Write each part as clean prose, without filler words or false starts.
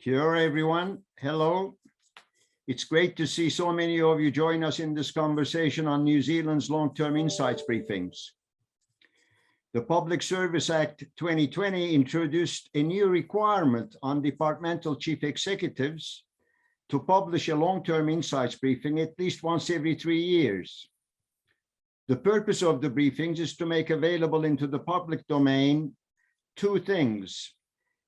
Kia ora, everyone. Hello. It's great to see so many of you join us in this conversation on New Zealand's long-term insights briefings. The Public Service Act 2020 introduced a new requirement on departmental chief executives to publish a long-term insights briefing at least once every 3 years. The purpose of the briefings is to make available into the public domain two things: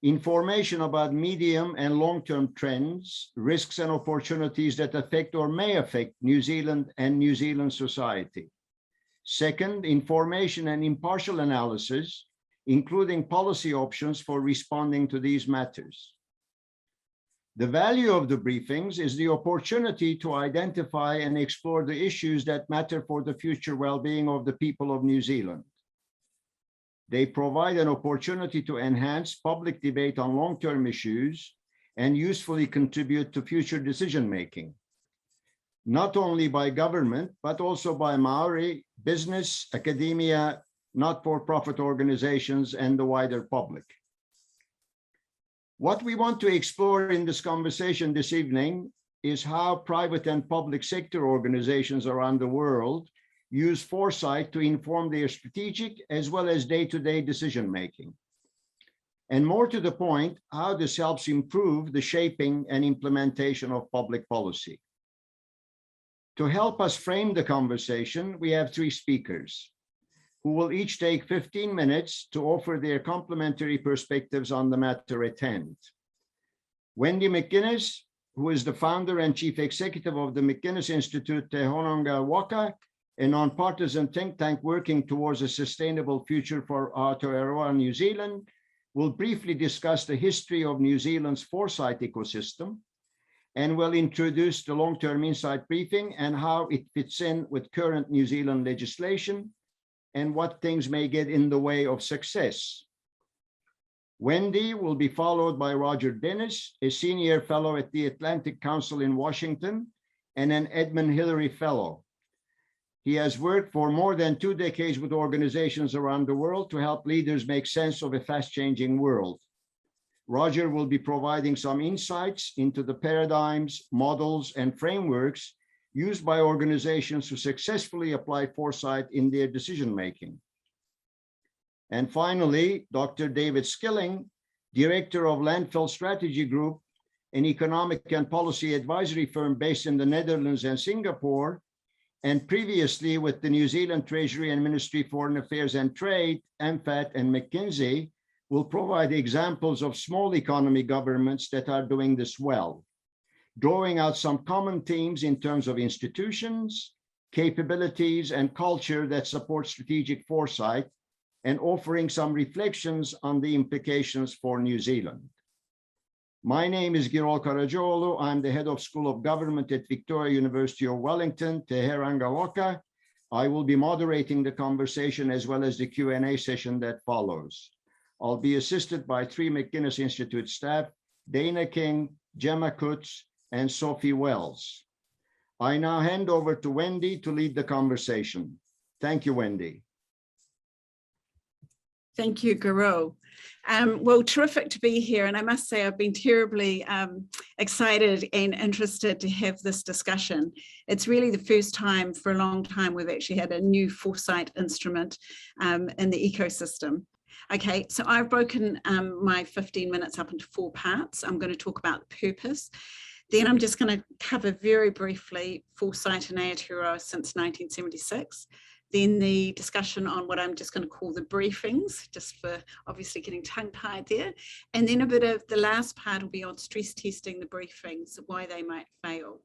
information about medium and long-term trends, risks and opportunities that affect or may affect New Zealand and New Zealand society. Second, information and impartial analysis, including policy options for responding to these matters. The value of the briefings is the opportunity to identify and explore the issues that matter for the future well-being of the people of New Zealand. They provide an opportunity to enhance public debate on long-term issues and usefully contribute to future decision-making, not only by government, but also by Maori, business, academia, not-for-profit organizations, and the wider public. What we want to explore in this conversation this evening is how private and public sector organizations around the world use foresight to inform their strategic as well as day-to-day decision-making. And more to the point, how this helps improve the shaping and implementation of public policy. To help us frame the conversation, we have three speakers who will each take 15 minutes to offer their complementary perspectives on the matter at hand. Wendy McGuinness, who is the founder and chief executive of the McGuinness Institute Te Hononga Waka, a non-partisan think tank working towards a sustainable future for Aotearoa New Zealand, will briefly discuss the history of New Zealand's foresight ecosystem and will introduce the long-term insight briefing and how it fits in with current New Zealand legislation and what things may get in the way of success. Wendy will be followed by Roger Dennis, a senior fellow at the Atlantic Council in Washington and an Edmund Hillary Fellow. He has worked for more than 2 decades with organizations around the world to help leaders make sense of a fast-changing world. Roger will be providing some insights into the paradigms, models, and frameworks used by organizations who successfully apply foresight in their decision-making. And finally, Dr. David Skilling, director of Landfill Strategy Group, an economic and policy advisory firm based in the Netherlands and Singapore, and previously with the New Zealand Treasury and Ministry of Foreign Affairs and Trade, MFAT and McKinsey, will provide examples of small economy governments that are doing this well, drawing out some common themes in terms of institutions, capabilities, and culture that support strategic foresight, and offering some reflections on the implications for New Zealand. My name is Girol Karacaoglu. I'm the head of School of Government at Victoria University of Wellington, Te Hononga Waka. I will be moderating the conversation as well as the Q&A session that follows. I'll be assisted by 3 McGuinness Institute staff, Dana King, Gemma Kutz, and Sophie Wells. I now hand over to Wendy to lead the conversation. Thank you, Wendy. Thank you, Girol. Well, terrific to be here. And I must say, I've been terribly excited and interested to have this discussion. It's really the first time for a long time we've actually had a new foresight instrument in the ecosystem. Okay, so I've broken my 15 minutes up into 4 parts. I'm going to talk about the purpose. Then I'm just going to cover very briefly foresight in Aotearoa since 1976. Then the discussion on what I'm just going to call the briefings, just for obviously getting tongue-tied there. And then a bit of the last part will be on stress testing the briefings, why they might fail.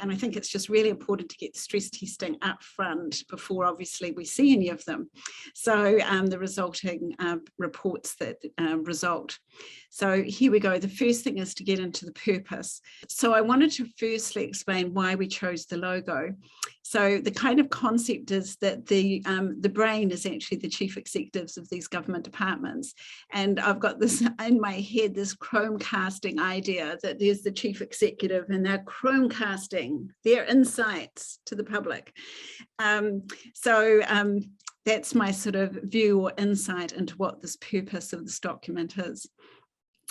And I think it's just really important to get stress testing up front before obviously we see any of them. So the resulting reports that result. So here we go. The first thing is to get into the purpose. So I wanted to firstly explain why we chose the logo. So the kind of concept is that the brain is actually the chief executives of these government departments. And I've got this in my head, this Chromecasting idea that there's the chief executive and they're Chromecasting their insights to the public. That's my sort of view or insight into what this purpose of this document is.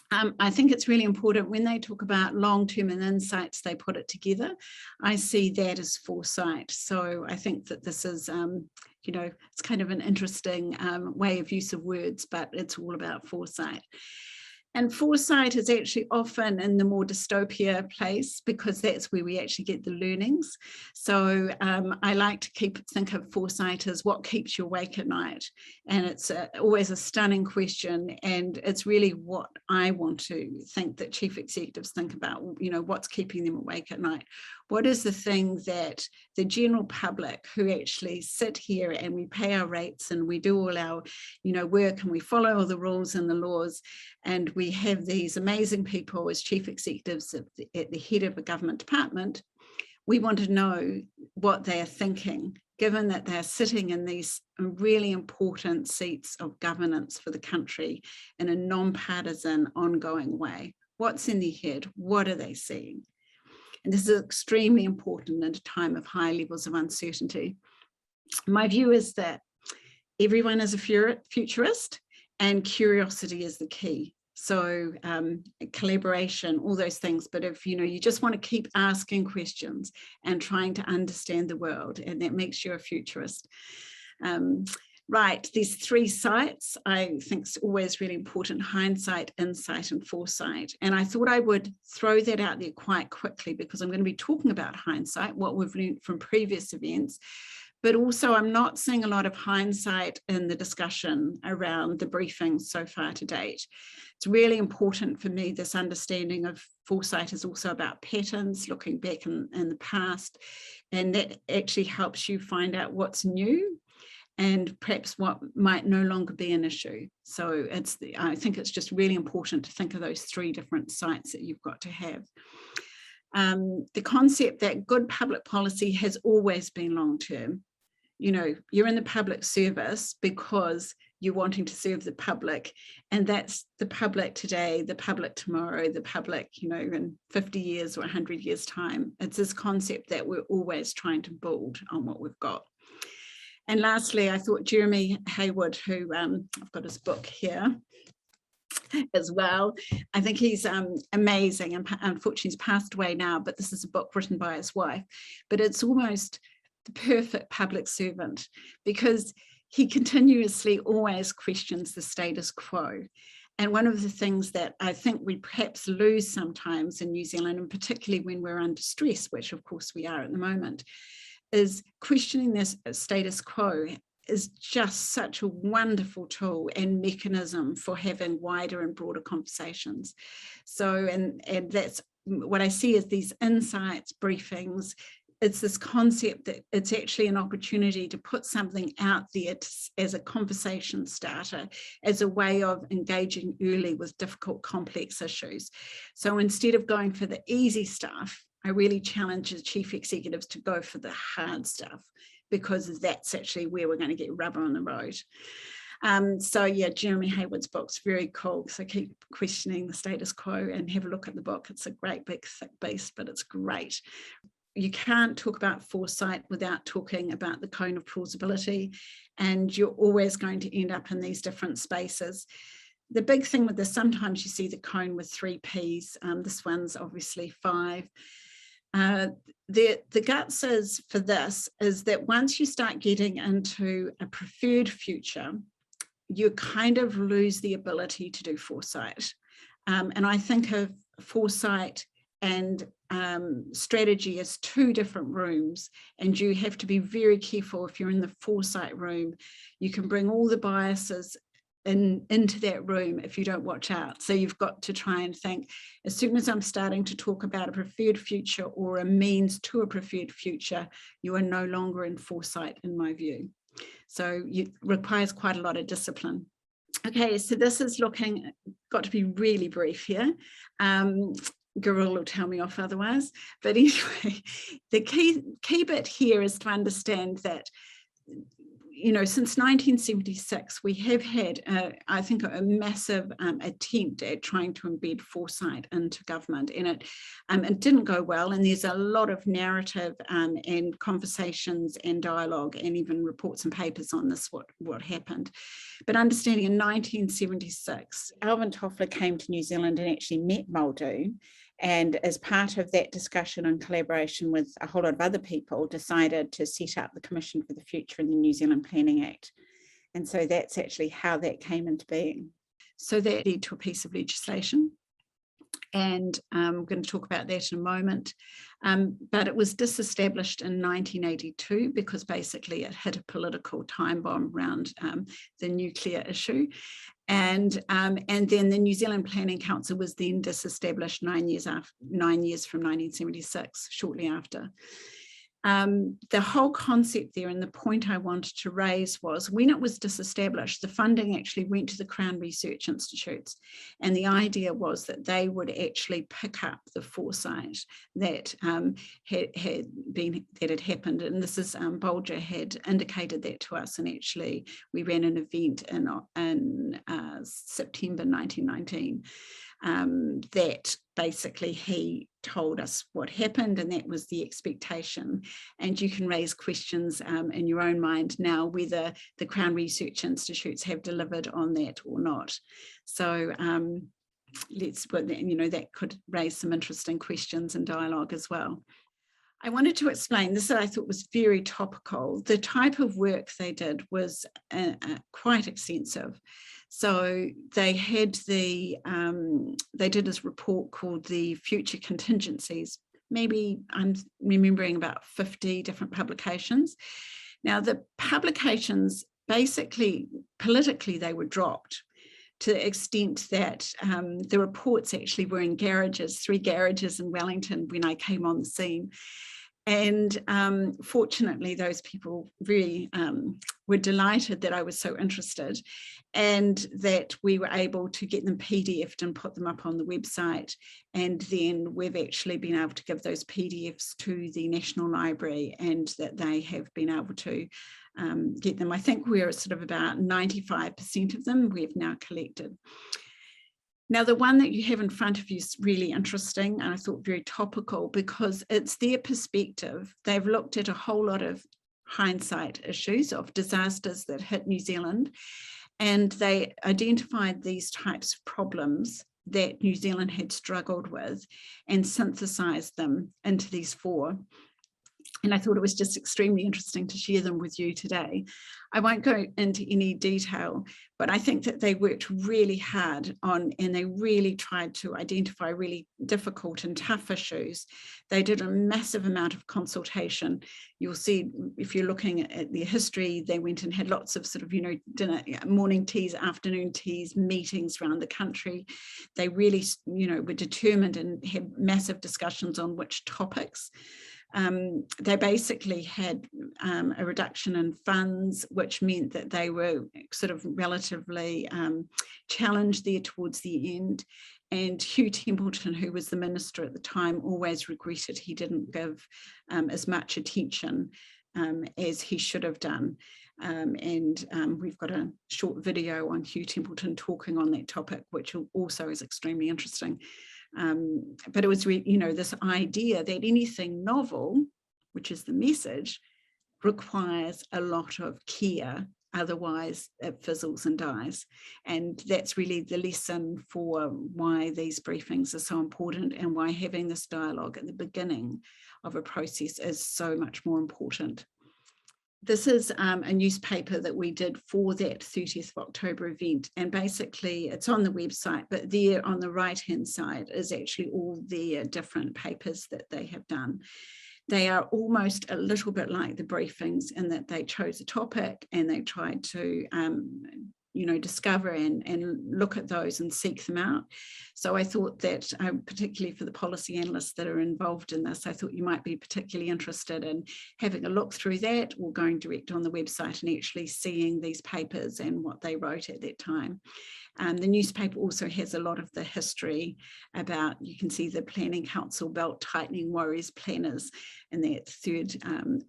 I think it's really important when they talk about long-term and insights, they put it together. I see that as foresight. So I think that this is, you know, it's kind of an interesting way of use of words, but it's all about foresight. And foresight is actually often in the more dystopia place, because that's where we actually get the learnings. So I like to think of foresight as what keeps you awake at night. And it's always a stunning question. And it's really what I want to think that chief executives think about, you know, what's keeping them awake at night. What is the thing that the general public who actually sit here and we pay our rates and we do all our, you know, work and we follow all the rules and the laws, and we have these amazing people as chief executives at the head of a government department, we want to know what they are thinking, given that they're sitting in these really important seats of governance for the country in a non-partisan, ongoing way. What's in their head? What are they seeing? And this is extremely important at a time of high levels of uncertainty. My view is that everyone is a futurist and curiosity is the key. So collaboration, all those things. But if, you know, you just want to keep asking questions and trying to understand the world, and that makes you a futurist. Right, these three sights, I think is always really important: hindsight, insight, and foresight. And I thought I would throw that out there quite quickly, because I'm going to be talking about hindsight, what we've learned from previous events. But also I'm not seeing a lot of hindsight in the discussion around the briefings so far to date. It's really important for me, this understanding of foresight is also about patterns, looking back in the past, and that actually helps you find out what's new and perhaps what might no longer be an issue. So I think it's just really important to think of those three different sights that you've got to have. The concept that good public policy has always been long-term. You know, you're in the public service because you're wanting to serve the public, and that's the public today, the public tomorrow, the public, you know, in 50 years or 100 years time. It's this concept that we're always trying to build on what we've got. And lastly, I thought Jeremy Haywood, who I've got his book here as well. I think he's amazing, and unfortunately he's passed away now, but this is a book written by his wife. But it's almost the perfect public servant, because he continuously always questions the status quo. And one of the things that I think we perhaps lose sometimes in New Zealand, and particularly when we're under stress, which of course we are at the moment, is questioning this status quo is just such a wonderful tool and mechanism for having wider and broader conversations. So, and that's what I see as these insights briefings. It's this concept that it's actually an opportunity to put something out there as a conversation starter, as a way of engaging early with difficult, complex issues. So instead of going for the easy stuff, I really challenge the chief executives to go for the hard stuff, because that's actually where we're going to get rubber on the road. So yeah, Jeremy Haywood's book's very cool. So keep questioning the status quo and have a look at the book. It's a great big thick beast, but it's great. You can't talk about foresight without talking about the cone of plausibility, and you're always going to end up in these different spaces. The big thing with this, sometimes you see the cone with 3 Ps. This one's obviously 5. The guts is for this is that once you start getting into a preferred future, you kind of lose the ability to do foresight. And I think of foresight and strategy as 2 different rooms, and you have to be very careful. If you're in the foresight room, you can bring all the biases into that room if you don't watch out. So you've got to try and think, as soon as I'm starting to talk about a preferred future or a means to a preferred future, you are no longer in foresight, in my view. So it requires quite a lot of discipline. Okay, so this is looking, got to be really brief here. Girol will tell me off otherwise. But anyway, the key bit here is to understand that since 1976, we have had, I think, a massive attempt at trying to embed foresight into government, and it didn't go well. And there's a lot of narrative and conversations and dialogue and even reports and papers on this, what happened. But understanding in 1976, Alvin Toffler came to New Zealand and actually met Muldoon. And as part of that discussion and collaboration with a whole lot of other people, decided to set up the Commission for the Future in the New Zealand Planning Act. And so that's actually how that came into being. So that led to a piece of legislation. And I'm going to talk about that in a moment. But it was disestablished in 1982 because basically it hit a political time bomb around the nuclear issue. And then the New Zealand Planning Council was then disestablished 9 years from 1976, shortly after. The whole concept there, and the point I wanted to raise, was when it was disestablished, the funding actually went to the Crown Research Institutes, and the idea was that they would actually pick up the foresight that had happened. And this is Bolger had indicated that to us, and actually we ran an event in September 1919 that basically he told us what happened, and that was the expectation. And you can raise questions in your own mind now whether the Crown Research Institutes have delivered on that or not. So that could raise some interesting questions and dialogue as well. I wanted to explain this, that I thought was very topical. The type of work they did was quite extensive. So they had they did this report called the Future Contingencies. Maybe I'm remembering about 50 different publications. Now the publications, basically politically, they were dropped to the extent that the reports actually were in garages, 3 garages in Wellington when I came on the scene. And fortunately, those people really were delighted that I was so interested, and that we were able to get them PDF'd and put them up on the website. And then we've actually been able to give those PDFs to the National Library, and that they have been able to get them. I think we're at sort of about 95% of them we've now collected. Now, the one that you have in front of you is really interesting, and I thought very topical, because it's their perspective. They've looked at a whole lot of hindsight issues of disasters that hit New Zealand, and they identified these types of problems that New Zealand had struggled with and synthesized them into these 4. And I thought it was just extremely interesting to share them with you today. I won't go into any detail, but I think that they worked really hard on, and they really tried to identify really difficult and tough issues. They did a massive amount of consultation. You'll see, if you're looking at their history, they went and had lots of sort of, dinner, morning teas, afternoon teas, meetings around the country. They really, were determined and had massive discussions on which topics. They basically had a reduction in funds, which meant that they were sort of relatively challenged there towards the end. And Hugh Templeton, who was the minister at the time, always regretted he didn't give as much attention as he should have done. We've got a short video on Hugh Templeton talking on that topic, which also is extremely interesting. But it was, this idea that anything novel, which is the message, requires a lot of care, otherwise it fizzles and dies. And that's really the lesson for why these briefings are so important, and why having this dialogue at the beginning of a process is so much more important. This is a newspaper that we did for that 30th of October event, and basically it's on the website, but there on the right hand side is actually all the different papers that they have done. They are almost a little bit like the briefings in that they chose a topic and they tried to discover and look at those and seek them out. So I thought that particularly for the policy analysts that are involved in this, I thought you might be particularly interested in having a look through that, or going direct on the website and actually seeing these papers and what they wrote at that time. The newspaper also has a lot of the history about, you can see the Planning Council belt tightening worries planners in that third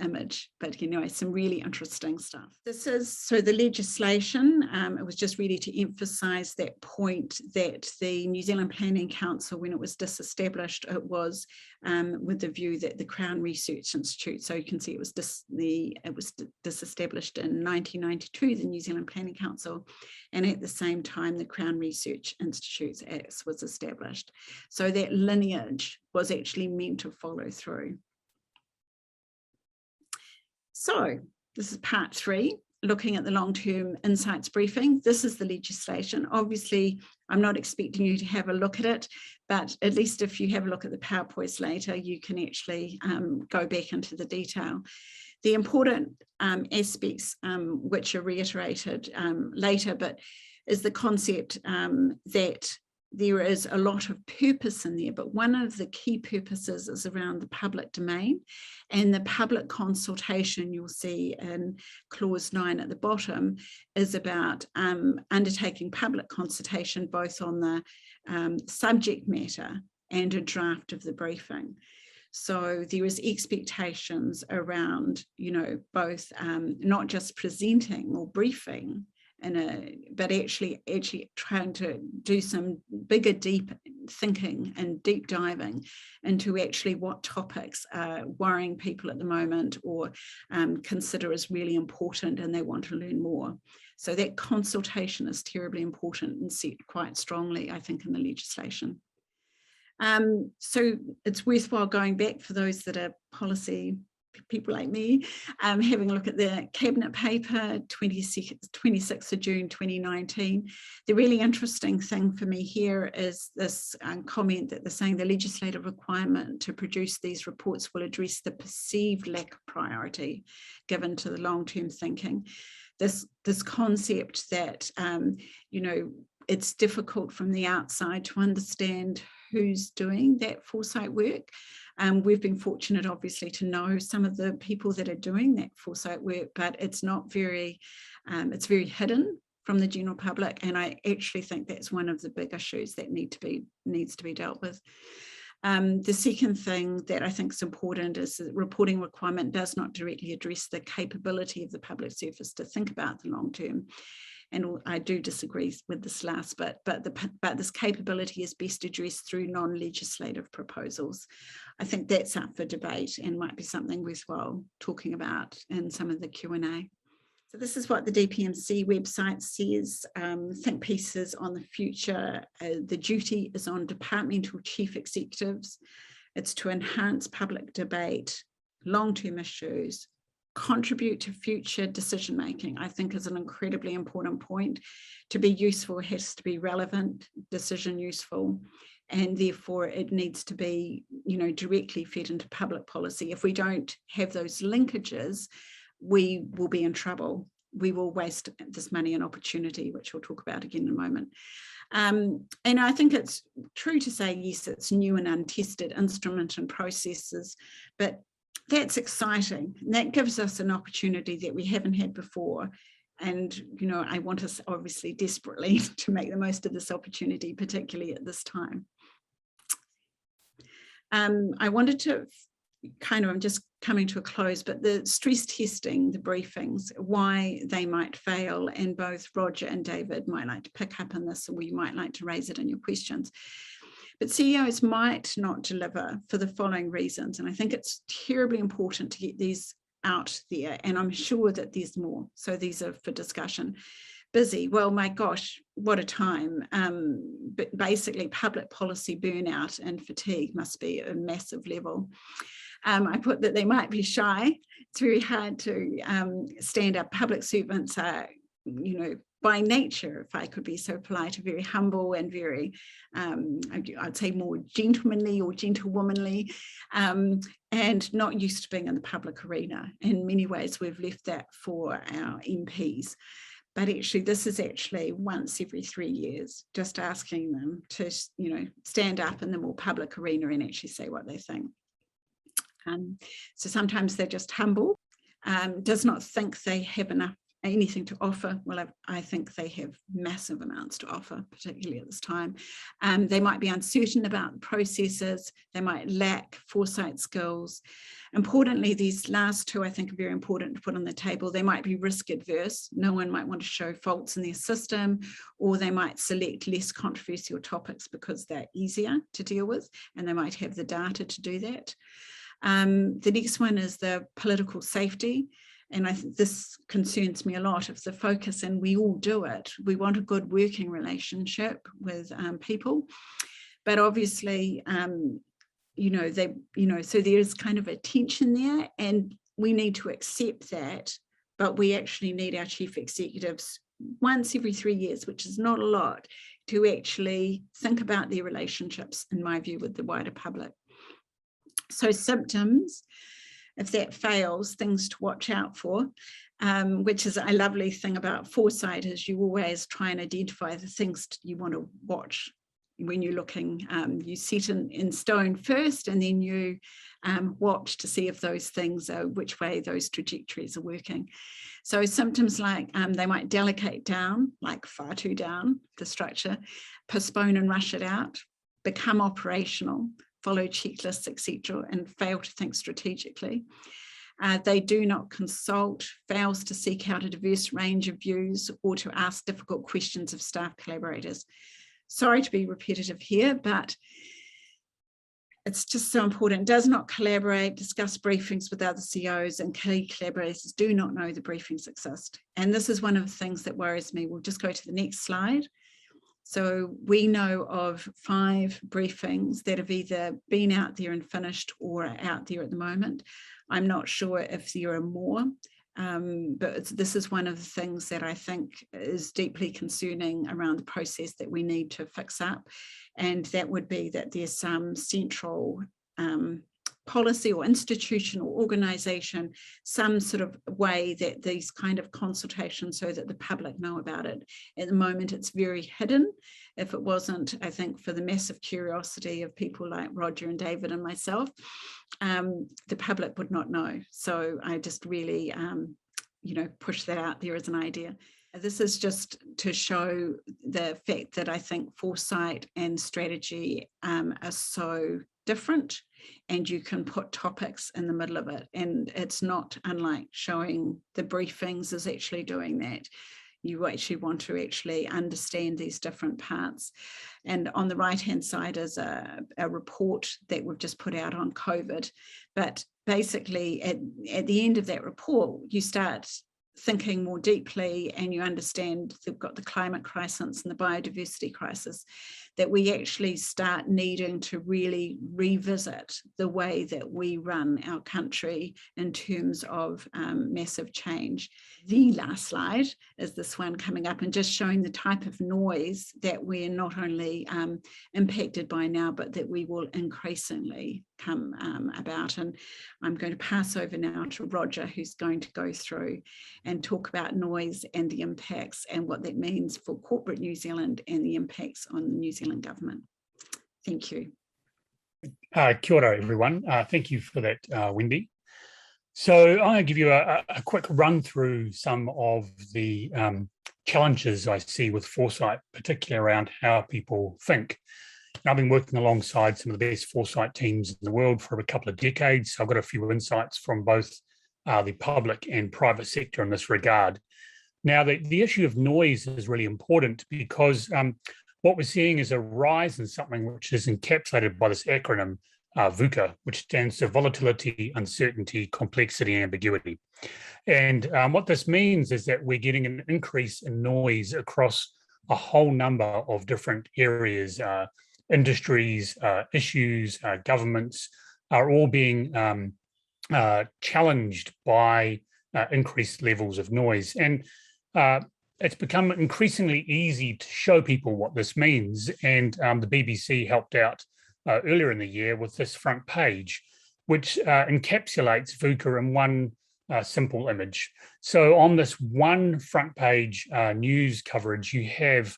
image, but you know, some really interesting stuff. This is, so the legislation, it was just really to emphasise that point that the New Zealand Planning Council, when it was disestablished, it was with the view that the Crown Research Institute, so you can see it was disestablished in 1992, the New Zealand Planning Council, and at the same time the Crown Research Institutes Act was established. So that lineage was actually meant to follow through. So this is part 3, looking at the long-term insights briefing. This is the legislation. Obviously, I'm not expecting you to have a look at it, but at least if you have a look at the PowerPoints later, you can actually go back into the detail. The important aspects which are reiterated later, but is the concept that there is a lot of purpose in there, but one of the key purposes is around the public domain, and the public consultation you'll see in clause 9 at the bottom is about undertaking public consultation both on the subject matter and a draft of the briefing. So there is expectations around, you know, both not just presenting or briefing, but actually trying to do some bigger deep thinking and deep diving into actually what topics are worrying people at the moment or consider as really important and they want to learn more. So that consultation is terribly important and set quite strongly, I think, in the legislation. So it's worthwhile going back for those that are policy people like me, having a look at the cabinet paper, 26th of June 2019. The really interesting thing for me here is this comment that they're saying the legislative requirement to produce these reports will address the perceived lack of priority given to the long-term thinking. This concept that, you know, it's difficult from the outside to understand who's doing that foresight work. We've been fortunate, obviously, to know some of the people that are doing that foresight work, but it's not very, it's very hidden from the general public. And I actually think that's one of the big issues that needs to be dealt with. The second thing that I think is important is that reporting requirement does not directly address the capability of the public service to think about the long term. And I do disagree with this last bit, but this capability is best addressed through non-legislative proposals. I think that's up for debate and might be something worthwhile talking about in some of the Q&A. So this is what the DPMC website says, think pieces on the future. The duty is on departmental chief executives. It's to enhance public debate, long-term issues, contribute to future decision making, I think is an incredibly important point. To be useful, it has to be relevant, decision useful, and therefore it needs to be, you know, directly fed into public policy. If we don't have those linkages, we will be in trouble. We will waste this money and opportunity, which we'll talk about again in a moment. And I think it's true to say, yes, it's new and untested instrument and processes, but that's exciting. That gives us an opportunity that we haven't had before. And, you know, I want us obviously desperately to make the most of this opportunity, particularly at this time. I wanted to I'm just coming to a close, but the stress testing, the briefings, why they might fail, and both Roger and David might like to pick up on this, or you might like to raise it in your questions. But CEOs might not deliver for the following reasons, and I think it's terribly important to get these out there, and I'm sure that there's more, so these are for discussion. Busy, well, my gosh, what a time. But basically public policy burnout and fatigue must be at a massive level. I put that they might be shy. It's very hard to stand up. Public servants are, you know, by nature, if I could be so polite, are very humble and very, I'd say more gentlemanly or gentlewomanly, and not used to being in the public arena. In many ways, we've left that for our MPs. But actually, this is actually once every 3 years, just asking them to, you know, stand up in the more public arena and actually say what they think. So sometimes they're just humble, does not think they have enough anything to offer? Well, I think they have massive amounts to offer, particularly at this time. They might be uncertain about the processes. They might lack foresight skills. Importantly, these last two, I think, are very important to put on the table. They might be risk adverse. No one might want to show faults in their system, or they might select less controversial topics because they're easier to deal with, and they might have the data to do that. The next one is the political safety. And I think this concerns me a lot. If the focus, and we all do it, we want a good working relationship with people, but obviously, so there's kind of a tension there, and we need to accept that, but we actually need our chief executives once every 3 years, which is not a lot, to actually think about their relationships, in my view, with the wider public. So symptoms, if that fails, things to watch out for, which is a lovely thing about foresight, is you always try and identify the things you want to watch when you're looking. You set in stone first, and then you watch to see if those things are, which way those trajectories are working. So symptoms like they might delegate down, like far too down the structure, postpone and rush it out, become operational, follow checklists, etc., and fail to think strategically. They do not consult, fails to seek out a diverse range of views, or to ask difficult questions of staff collaborators. Sorry to be repetitive here, but it's just so important. Does not collaborate, discuss briefings with other CEOs, and key collaborators do not know the briefings exist. And this is one of the things that worries me. We'll just go to the next slide. So we know of 5 briefings that have either been out there and finished or are out there at the moment. I'm not sure if there are more, but this is one of the things that I think is deeply concerning around the process that we need to fix up. And that would be that there's some central policy or institution or organization, some sort of way that these kind of consultations, so that the public know about it. At the moment, it's very hidden. If it wasn't, I think, for the massive curiosity of people like Roger and David and myself, the public would not know. So I just really, push that out there as an idea. This is just to show the fact that I think foresight and strategy are so different, and you can put topics in the middle of it, and it's not unlike showing the briefings is actually doing that. You actually want to actually understand these different parts. And on the right hand side is a report that we've just put out on COVID, but basically at the end of that report you start thinking more deeply, and you understand they've got the climate crisis and the biodiversity crisis, that we actually start needing to really revisit the way that we run our country in terms of massive change. The last slide is this one coming up, and just showing the type of noise that we're not only impacted by now, but that we will increasingly come about. And I'm going to pass over now to Roger, who's going to go through and talk about noise and the impacts and what that means for corporate New Zealand and the impacts on the New Zealand government. Thank you. Kia ora, everyone. Thank you for that, Wendy. So I'm going to give you a quick run through some of the challenges I see with foresight, particularly around how people think. I've been working alongside some of the best foresight teams in the world for a couple of decades. So I've got a few insights from both the public and private sector in this regard. Now, the issue of noise is really important, because what we're seeing is a rise in something which is encapsulated by this acronym VUCA, which stands for volatility, uncertainty, complexity, and ambiguity. And what this means is that we're getting an increase in noise across a whole number of different areas. Industries, issues, governments are all being challenged by increased levels of noise. And it's become increasingly easy to show people what this means. And the BBC helped out earlier in the year with this front page, which encapsulates VUCA in one simple image. So on this one front page news coverage, you have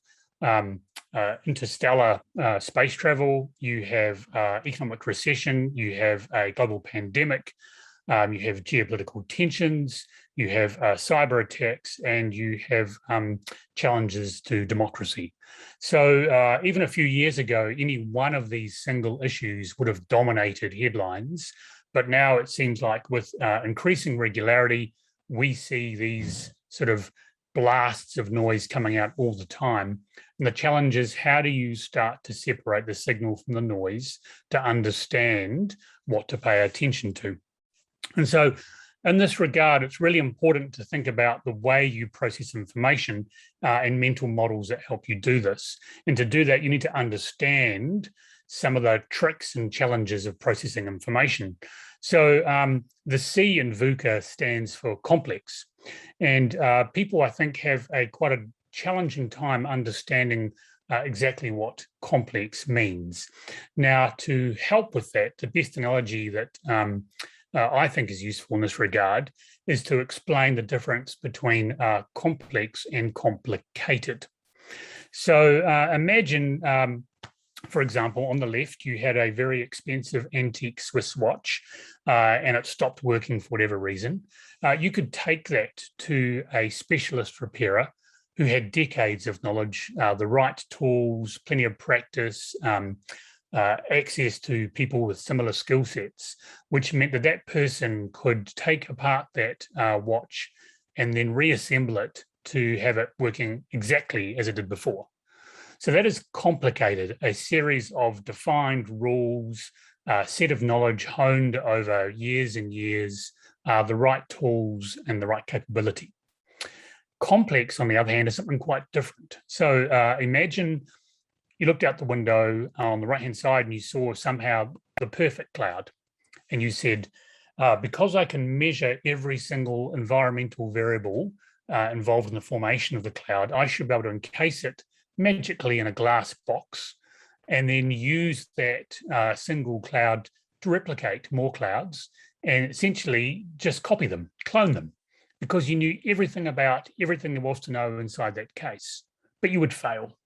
interstellar space travel, you have economic recession, you have a global pandemic, you have geopolitical tensions, you have cyber attacks, and you have challenges to democracy. So even a few years ago, any one of these single issues would have dominated headlines. But now it seems like with increasing regularity, we see these sort of blasts of noise coming out all the time. And the challenge is, how do you start to separate the signal from the noise to understand what to pay attention to? And so in this regard, it's really important to think about the way you process information and mental models that help you do this. And to do that, you need to understand some of the tricks and challenges of processing information. So the C in VUCA stands for complex. And people, I think, have quite a challenging time understanding exactly what complex means. Now, to help with that, the best analogy that I think is useful in this regard is to explain the difference between complex and complicated. So imagine, for example, on the left, you had a very expensive antique Swiss watch and it stopped working for whatever reason. You could take that to a specialist repairer who had decades of knowledge, the right tools, plenty of practice, access to people with similar skill sets, which meant that that person could take apart that watch and then reassemble it to have it working exactly as it did before. So that is complicated, a series of defined rules, a set of knowledge honed over years and years, the right tools and the right capability. Complex, on the other hand, is something quite different. So imagine you looked out the window on the right-hand side and you saw somehow the perfect cloud. And you said, because I can measure every single environmental variable involved in the formation of the cloud, I should be able to encase it magically in a glass box and then use that single cloud to replicate more clouds and essentially just copy them, clone them, because you knew everything about everything there was to know inside that case. But you would fail.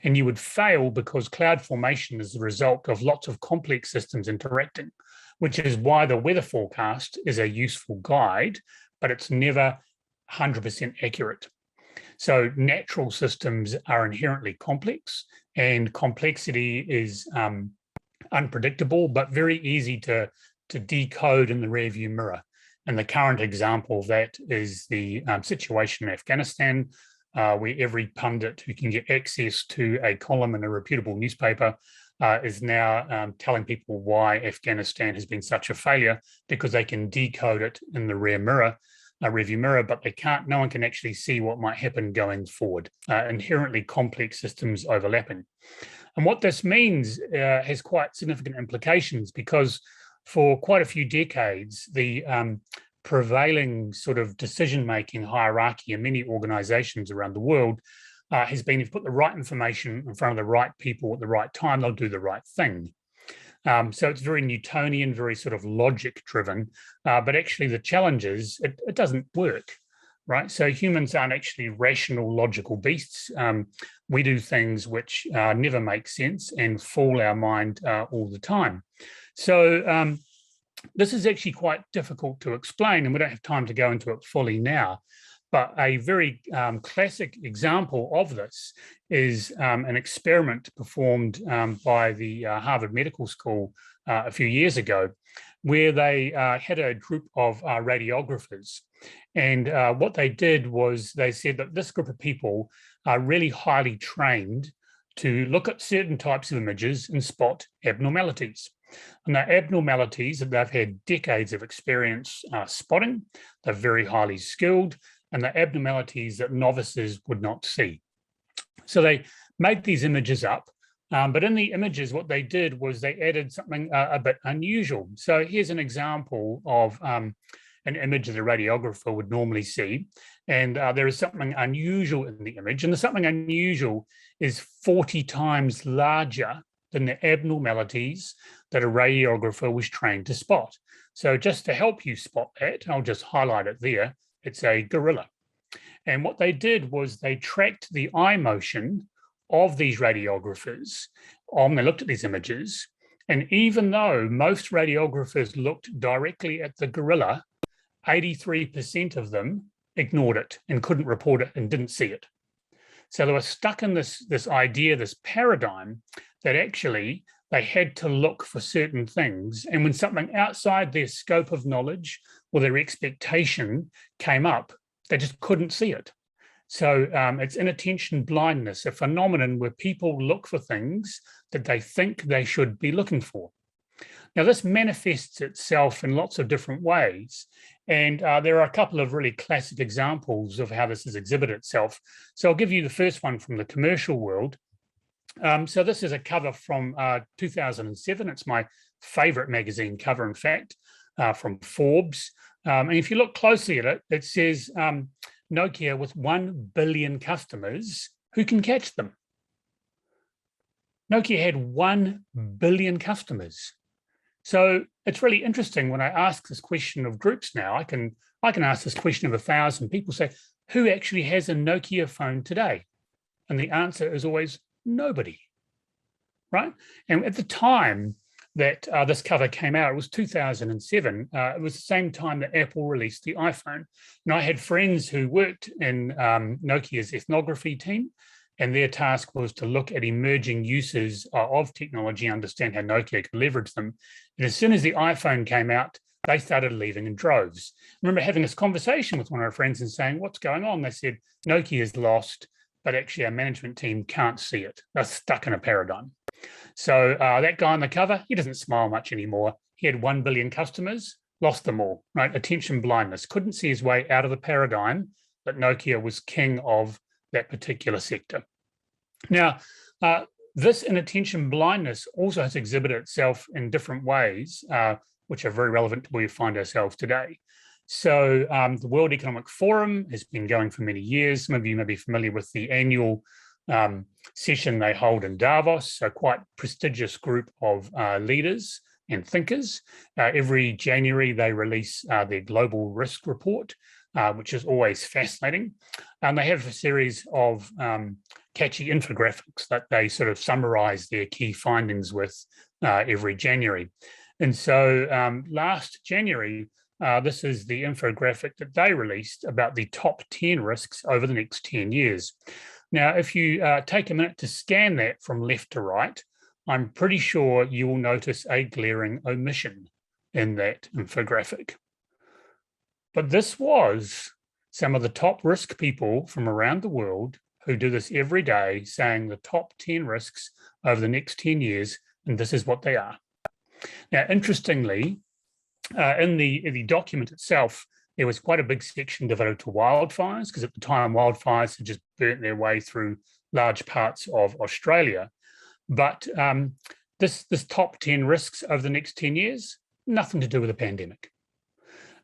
And you would fail because cloud formation is the result of lots of complex systems interacting, which is why the weather forecast is a useful guide, but it's never 100% accurate. So natural systems are inherently complex, and complexity is unpredictable, but very easy to decode in the rearview mirror. And the current example of that is the situation in Afghanistan, where every pundit who can get access to a column in a reputable newspaper is now telling people why Afghanistan has been such a failure, because they can decode it in the rearview mirror, but no one can actually see what might happen going forward. Inherently complex systems overlapping. And what this means has quite significant implications, because for quite a few decades, the prevailing sort of decision-making hierarchy in many organizations around the world has been, if you put the right information in front of the right people at the right time, they'll do the right thing. So it's very Newtonian, very sort of logic-driven, but actually the challenge is it doesn't work, right? So humans aren't actually rational, logical beasts. We do things which never make sense and fool our mind all the time. So this is actually quite difficult to explain, and we don't have time to go into it fully now. But a very classic example of this is an experiment performed by the Harvard Medical School a few years ago, where they had a group of radiographers. And what they did was they said that this group of people are really highly trained to look at certain types of images and spot abnormalities. And the abnormalities that they've had decades of experience spotting, they're very highly skilled, and the abnormalities that novices would not see. So they made these images up, but in the images, what they did was they added something a bit unusual. So here's an example of an image that a radiographer would normally see, and there is something unusual in the image, and the something unusual is 40 times larger than the abnormalities that a radiographer was trained to spot. So just to help you spot that, I'll just highlight it there. It's a gorilla. And what they did was they tracked the eye motion of these radiographers. They looked at these images And even though most radiographers looked directly at the gorilla, 83% of them ignored it and couldn't report it and didn't see it. So they were stuck in this idea, this paradigm, that actually they had to look for certain things. And when something outside their scope of knowledge or their expectation came up, they just couldn't see it. So it's inattention blindness, a phenomenon where people look for things that they think they should be looking for. Now, this manifests itself in lots of different ways. And there are a couple of really classic examples of how this has exhibited itself. So I'll give you the first one from the commercial world. So this is a cover from 2007. It's my favorite magazine cover, in fact, from Forbes. And if you look closely at it, it says Nokia with 1 billion customers who can catch them. Nokia had 1 billion customers. So it's really interesting when I ask this question of groups now, I can ask this question of 1,000 people, say, who actually has a Nokia phone today? And the answer is always nobody, right? And at the time that this cover came out, it was 2007. It was the same time that Apple released the iPhone. And I had friends who worked in Nokia's ethnography team, and their task was to look at emerging uses of technology, understand how Nokia could leverage them. And as soon as the iPhone came out, they started leaving in droves. I remember having this conversation with one of our friends and saying, what's going on? They said, Nokia is lost, but actually our management team can't see it. They're stuck in a paradigm. So that guy on the cover, he doesn't smile much anymore. He had 1 billion customers, lost them all, right? Attention blindness, couldn't see his way out of the paradigm that Nokia was king of that particular sector. Now, this inattention blindness also has exhibited itself in different ways, which are very relevant to where we find ourselves today. So the World Economic Forum has been going for many years. Some of you may be familiar with the annual session they hold in Davos, a quite prestigious group of leaders and thinkers. Every January, they release their global risk report, which is always fascinating. And they have a series of catchy infographics that they sort of summarize their key findings with every January. And so last January, this is the infographic that they released about the top 10 risks over the next 10 years. Now, if you take a minute to scan that from left to right, I'm pretty sure you will notice a glaring omission in that infographic. But this was some of the top risk people from around the world who do this every day, saying the top 10 risks over the next 10 years, and this is what they are. Now, interestingly, in the document itself, there was quite a big section devoted to wildfires, because at the time, wildfires had just burnt their way through large parts of Australia. But this top 10 risks over the next 10 years, nothing to do with the pandemic.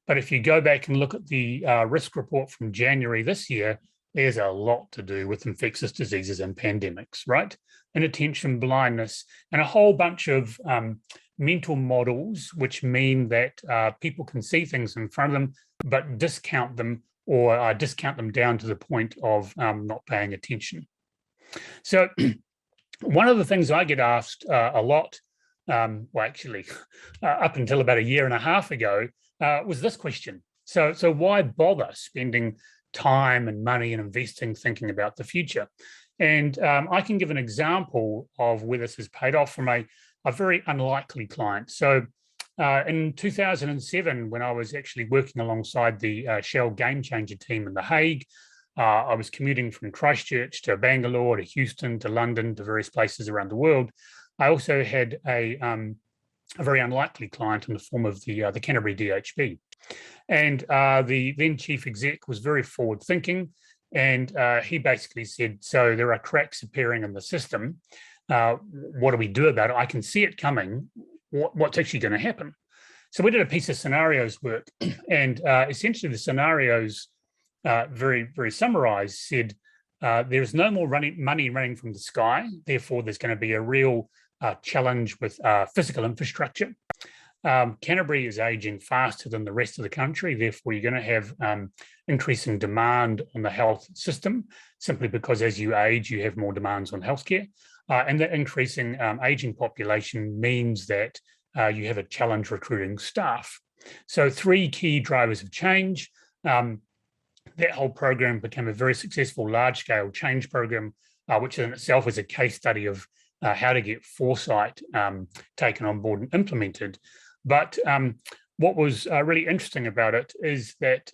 But if you go back and look at the risk report from January this year, there's a lot to do with infectious diseases and pandemics, right? Inattention blindness and a whole bunch of mental models, which mean that people can see things in front of them, but discount them or discount them down to the point of not paying attention. So one of the things I get asked a lot, well, actually, up until about 1.5 years ago, was this question. So why bother spending time and money and investing thinking about the future? And I can give an example of where this has paid off from a very unlikely client. So in 2007, when I was actually working alongside the Shell Game Changer team in The Hague, I was commuting from Christchurch to Bangalore to Houston to London to various places around the world. I also had a very unlikely client in the form of the Canterbury DHB. And the then chief exec was very forward thinking. And he basically said, so there are cracks appearing in the system. What do we do about it? I can see it coming. What's actually going to happen? So we did a piece of scenarios work. And essentially the scenarios, very, very summarized, said there's no more money running from the sky. Therefore, there's going to be a real challenge with physical infrastructure. Canterbury is aging faster than the rest of the country. Therefore, you're going to have increasing demand on the health system, simply because as you age, you have more demands on healthcare. And the increasing aging population means that you have a challenge recruiting staff. So 3 key drivers of change. That whole program became a very successful large-scale change program, which in itself is a case study of how to get foresight taken on board and implemented. But what was really interesting about it is that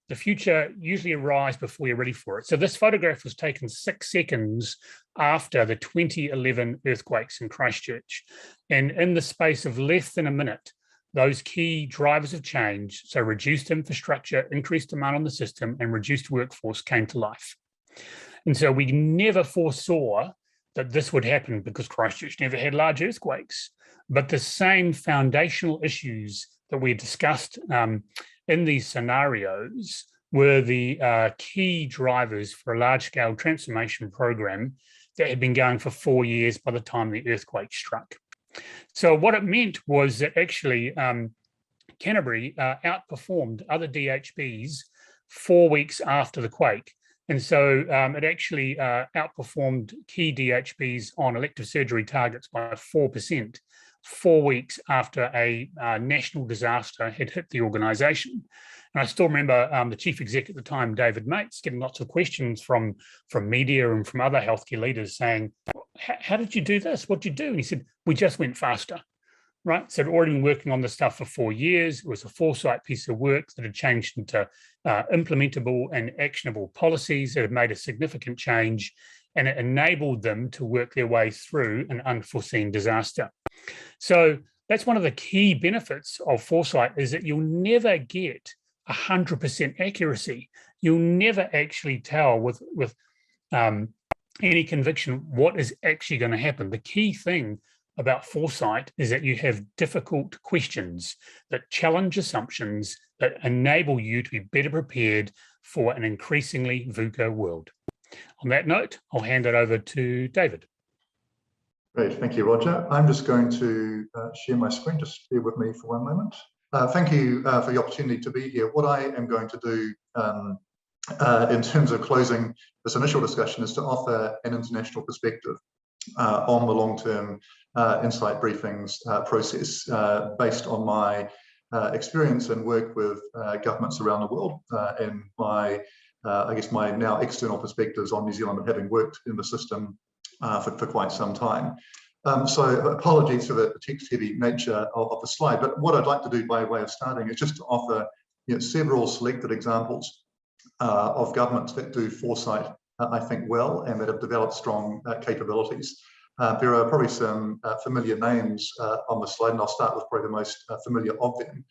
the future usually arrives before you're ready for it. So this photograph was taken 6 seconds after the 2011 earthquakes in Christchurch. And in the space of less than a minute, those key drivers of change, so reduced infrastructure, increased demand on the system, and reduced workforce came to life. And so we never foresaw that this would happen because Christchurch never had large earthquakes. But the same foundational issues that we discussed in these scenarios were the key drivers for a large-scale transformation program that had been going for 4 years by the time the earthquake struck. So what it meant was that actually Canterbury outperformed other DHBs 4 weeks after the quake. And so it actually outperformed key DHBs on elective surgery targets by 4%, 4 weeks after a national disaster had hit the organisation. And I still remember the chief exec at the time, David Mates, getting lots of questions from media and from other healthcare leaders saying, how did you do this? What did you do? And he said, we just went faster, right? So I'd already been working on this stuff for 4 years. It was a foresight piece of work that had changed into implementable and actionable policies that had made a significant change, and it enabled them to work their way through an unforeseen disaster. So that's one of the key benefits of foresight, is that you'll never get 100% accuracy. You'll never actually tell with any conviction what is actually going to happen. The key thing about foresight is that you have difficult questions that challenge assumptions that enable you to be better prepared for an increasingly VUCA world. On that note, I'll hand it over to David. Great, thank you, Roger. I'm just going to share my screen. Just bear with me for one moment. Thank you for the opportunity to be here. What I am going to do in terms of closing this initial discussion is to offer an international perspective on the long-term Insight Briefings process based on my experience and work with governments around the world and my, I guess, my now external perspectives on New Zealand, having worked in the system for quite some time. So apologies for the text-heavy nature of the slide, but what I'd like to do by way of starting is just to offer several selected examples of governments that do foresight, I think, well, and that have developed strong capabilities. There are probably some familiar names on the slide, and I'll start with probably the most familiar of them,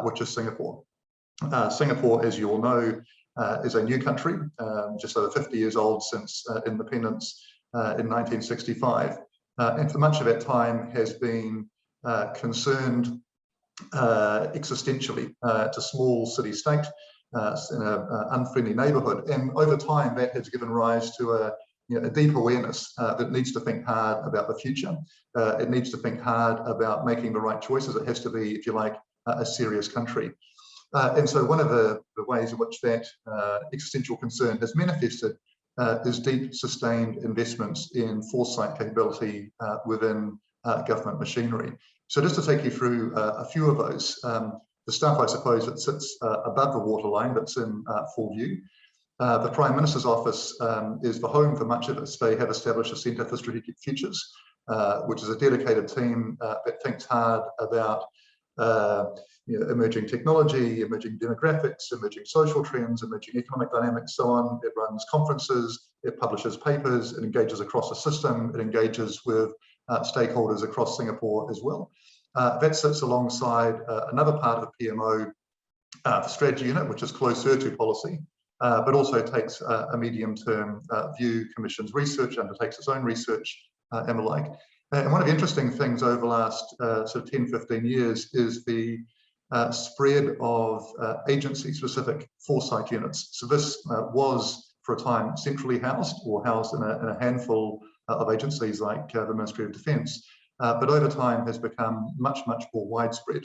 which is Singapore. Singapore, as you all know, is a new country, just over 50 years old since independence in 1965. And for much of that time has been concerned existentially to small city-state in an unfriendly neighbourhood. And over time, that has given rise to a deep awareness that it needs to think hard about the future. It needs to think hard about making the right choices. It has to be, if you like, a serious country. And so one of the ways in which that existential concern has manifested is deep, sustained investments in foresight capability within government machinery. So just to take you through a few of those, the stuff, I suppose, that sits above the waterline, that's in full view. The Prime Minister's office is the home for much of this. They have established a Centre for Strategic Futures, which is a dedicated team that thinks hard about emerging technology, emerging demographics, emerging social trends, emerging economic dynamics, so on. It runs conferences, it publishes papers, it engages across the system, it engages with stakeholders across Singapore as well. That sits alongside another part of the PMO, the strategy unit, which is closer to policy, but also takes a medium-term view, commissions research, undertakes its own research, and the like. And one of the interesting things over the last sort of 10, 15 years is the spread of agency-specific foresight units. So this was, for a time, centrally housed or housed in a handful of agencies like the Ministry of Defence, but over time has become much, much more widespread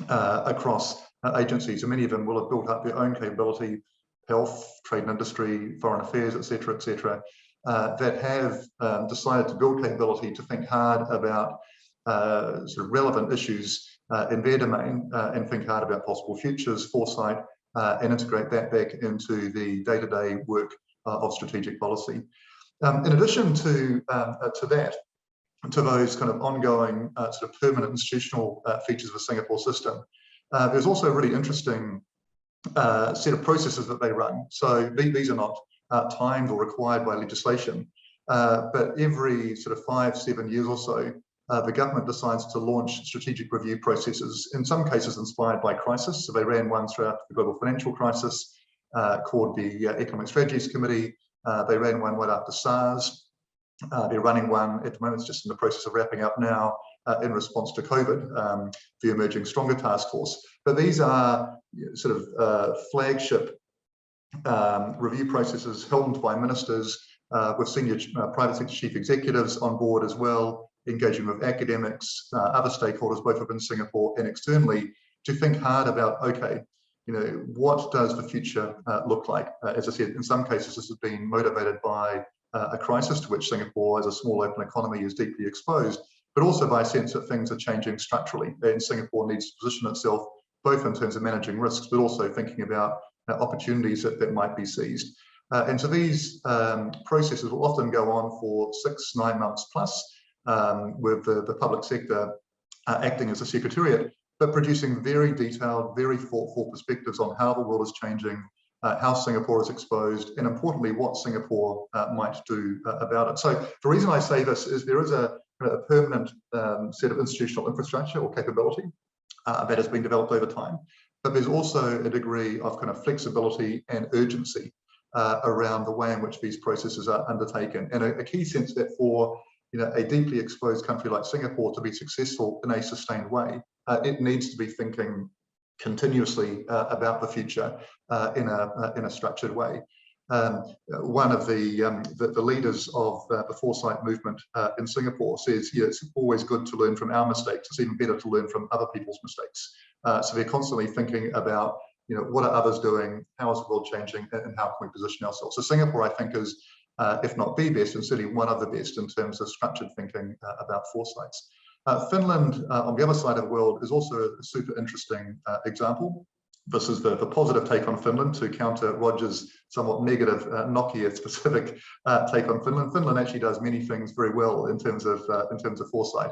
across agencies. And many of them will have built up their own capability, health, trade and industry, foreign affairs, et cetera, that have decided to build capability to think hard about sort of relevant issues in their domain and think hard about possible futures, foresight, and integrate that back into the day-to-day work of strategic policy. In addition to that, to those kind of ongoing sort of permanent institutional features of the Singapore system, there's also a really interesting set of processes that they run. So these are not timed or required by legislation, but every sort of 5-7 years or so, the government decides to launch strategic review processes, in some cases inspired by crisis. So they ran one throughout the global financial crisis called the Economic Strategies Committee. They ran one right after SARS. They're running one at the moment, it's just in the process of wrapping up now in response to COVID, the Emerging Stronger Task Force. But these are sort of flagship review processes held by ministers with senior private sector chief executives on board as well, engaging with academics, other stakeholders, both within Singapore and externally, to think hard about, okay, you know, what does the future look like? As I said, in some cases, this has been motivated by a crisis to which Singapore, as a small open economy, is deeply exposed, but also by a sense that things are changing structurally, and Singapore needs to position itself both in terms of managing risks, but also thinking about opportunities that might be seized. And so these processes will often go on for 6-9 months plus, with the public sector acting as a secretariat, but producing very detailed, very thoughtful perspectives on how the world is changing, how Singapore is exposed, and importantly, what Singapore might do about it. So the reason I say this is there is a permanent set of institutional infrastructure or capability that has been developed over time, but there's also a degree of kind of flexibility and urgency around the way in which these processes are undertaken. And a key sense that for a deeply exposed country like Singapore to be successful in a sustained way, it needs to be thinking continuously about the future in a structured way. One of the leaders of the foresight movement in Singapore says, it's always good to learn from our mistakes. It's even better to learn from other people's mistakes. So they're constantly thinking about, what are others doing? How is the world changing? And how can we position ourselves? So Singapore, I think, is, if not the best, and certainly one of the best in terms of structured thinking about foresights. Finland, on the other side of the world, is also a super interesting example. This is the positive take on Finland to counter Roger's somewhat negative Nokia-specific take on Finland. Finland actually does many things very well in terms of foresight.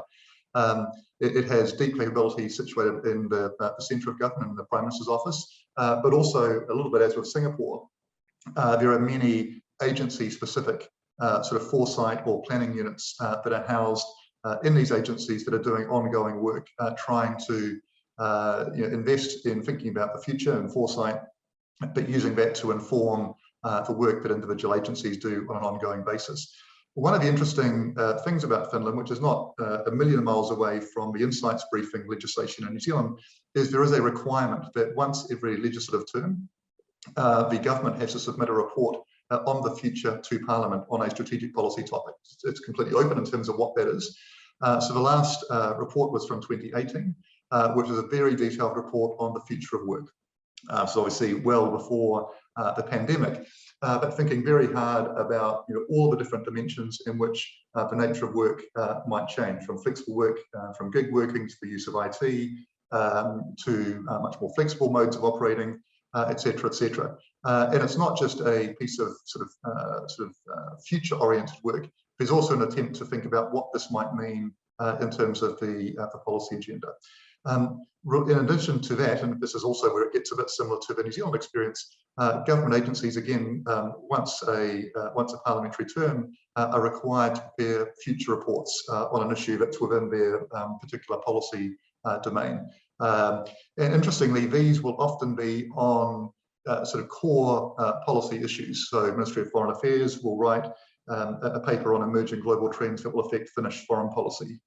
It has deep capability situated in the centre of government, in the Prime Minister's office, but also a little bit as with Singapore, there are many agency-specific sort of foresight or planning units that are housed in these agencies that are doing ongoing work, trying to invest in thinking about the future and foresight, but using that to inform the work that individual agencies do on an ongoing basis. One of the interesting things about Finland, which is not a million miles away from the Insights Briefing legislation in New Zealand, is there is a requirement that once every legislative term, the government has to submit a report on the future to Parliament on a strategic policy topic. It's completely open in terms of what that is. So the last report was from 2018, which is a very detailed report on the future of work. So obviously well before the pandemic, but thinking very hard about all the different dimensions in which the nature of work might change, from flexible work, from gig working to the use of IT, to much more flexible modes of operating, et cetera, et cetera. And it's not just a piece of sort of future-oriented work. There's also an attempt to think about what this might mean in terms of the policy agenda. In addition to that, and this is also where it gets a bit similar to the New Zealand experience, government agencies, again, once a parliamentary term, are required to prepare future reports on an issue that's within their particular policy domain. And interestingly, these will often be on sort of core policy issues. So Ministry of Foreign Affairs will write a paper on emerging global trends that will affect Finnish foreign policy.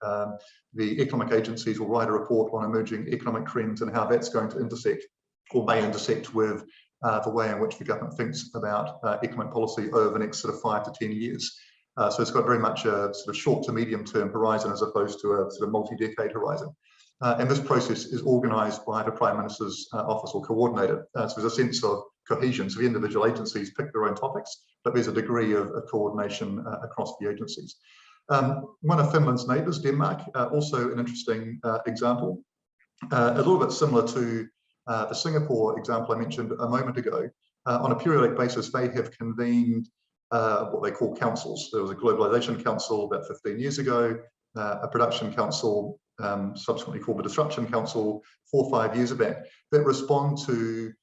The economic agencies will write a report on emerging economic trends and how that's going to intersect or may intersect with the way in which the government thinks about economic policy over the next sort of 5 to 10 years. So it's got very much a sort of short to medium term horizon as opposed to a sort of multi-decade horizon. And this process is organised by the Prime Minister's office or coordinator. So there's a sense of cohesion. So the individual agencies pick their own topics, but there's a degree of coordination across the agencies. One of Finland's neighbours, Denmark, also an interesting example. A little bit similar to the Singapore example I mentioned a moment ago. On a periodic basis, they have convened what they call councils. There was a globalisation council about 15 years ago, a production council, subsequently called the Disruption Council 4 or 5 years back, that respond to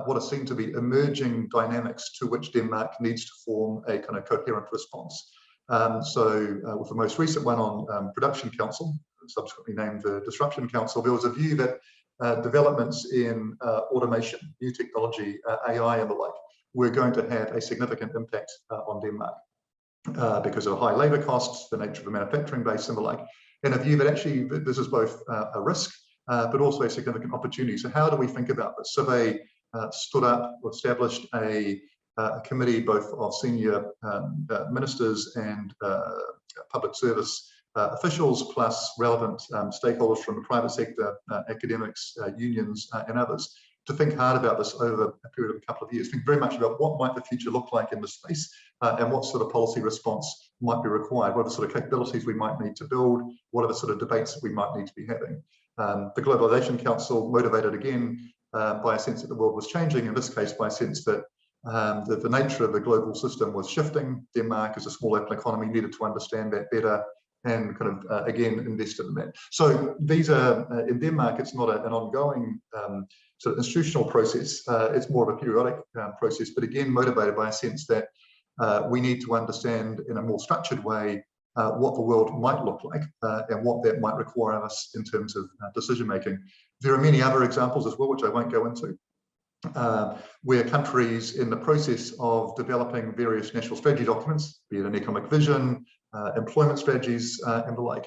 what are seen to be emerging dynamics to which Denmark needs to form a kind of coherent response. With the most recent one on Production Council, subsequently named the Disruption Council, there was a view that developments in automation, new technology, AI and the like, were going to have a significant impact on Denmark because of high labour costs, the nature of the manufacturing base and the like, and a view that actually this is both a risk but also a significant opportunity. So how do we think about this? So they stood up or established a committee both of senior ministers and public service officials, plus relevant stakeholders from the private sector, academics, unions and others, to think hard about this over a period of a couple of years. Think very much about what might the future look like in this space and what sort of policy response might be required, what are the sort of capabilities we might need to build, what are the sort of debates that we might need to be having. The Globalisation Council, motivated again by a sense that the world was changing, in this case by a sense that the nature of the global system was shifting. Denmark, as a small open economy, needed to understand that better and kind of again invested in that. So these are in Denmark, it's not an ongoing sort of institutional process. It's more of a periodic process, but again motivated by a sense that we need to understand in a more structured way what the world might look like and what that might require of us in terms of decision making. There are many other examples as well, which I won't go into, where countries in the process of developing various national strategy documents, be it an economic vision, employment strategies and the like,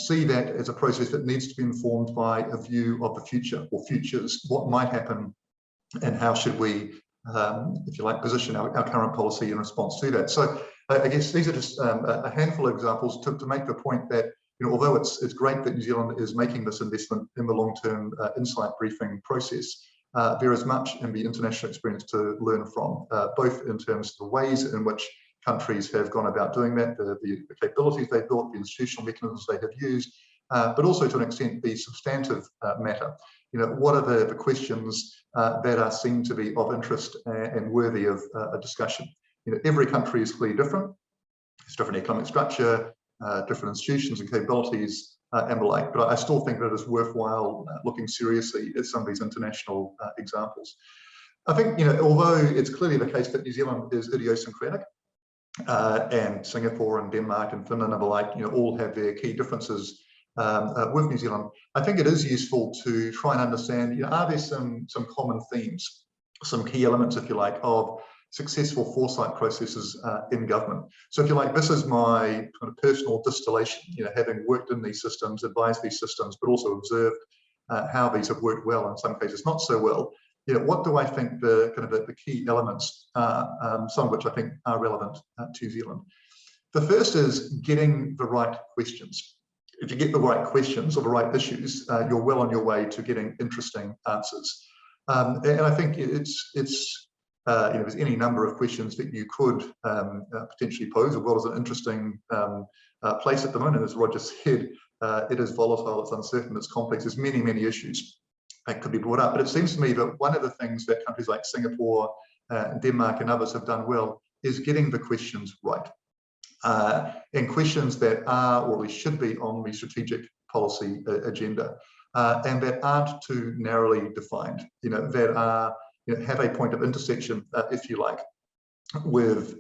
see that as a process that needs to be informed by a view of the future or futures, what might happen and how should we, if you like, position our current policy in response to that. So I guess these are just a handful of examples to make the point that, you know, although it's great that New Zealand is making this investment in the long-term insight briefing process, there is much in the international experience to learn from, both in terms of the ways in which countries have gone about doing that, the capabilities they've built, the institutional mechanisms they have used, but also to an extent the substantive matter. You know, what are the questions that are seen to be of interest and worthy of a discussion? You know, every country is clearly different. It's different economic structure, different institutions and capabilities and the like, but I still think that it is worthwhile looking seriously at some of these international examples. I think, you know, although it's clearly the case that New Zealand is idiosyncratic, and Singapore and Denmark and Finland and the like, you know, all have their key differences with New Zealand, I think it is useful to try and understand, you know, are there some common themes, some key elements, if you like, of successful foresight processes in government. So if you like, this is my kind of personal distillation, you know, having worked in these systems, advised these systems, but also observed how these have worked well, in some cases not so well. You know, what do I think the kind of the key elements are, some of which I think are relevant to New Zealand. The first is getting the right questions. If you get the right questions or the right issues, you're well on your way to getting interesting answers. And I think it's you know, there's any number of questions that you could potentially pose. The world is an interesting place at the moment. As Roger said, it is volatile, it's uncertain, it's complex. There's many, many issues that could be brought up. But it seems to me that one of the things that countries like Singapore, Denmark and others have done well is getting the questions right. And questions that are, or at least should be, on the strategic policy agenda, and that aren't too narrowly defined, you know, that are, you know, have a point of intersection, if you like, with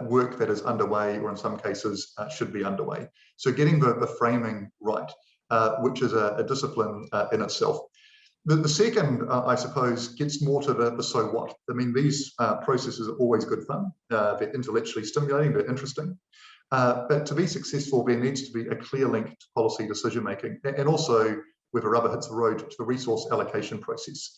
work that is underway, or in some cases should be underway. So getting the framing right, which is a discipline in itself. The second, I suppose, gets more to the so what. I mean, these processes are always good fun. They're intellectually stimulating, they're interesting. But to be successful, there needs to be a clear link to policy decision making, and also, where the rubber hits the road, to the resource allocation process.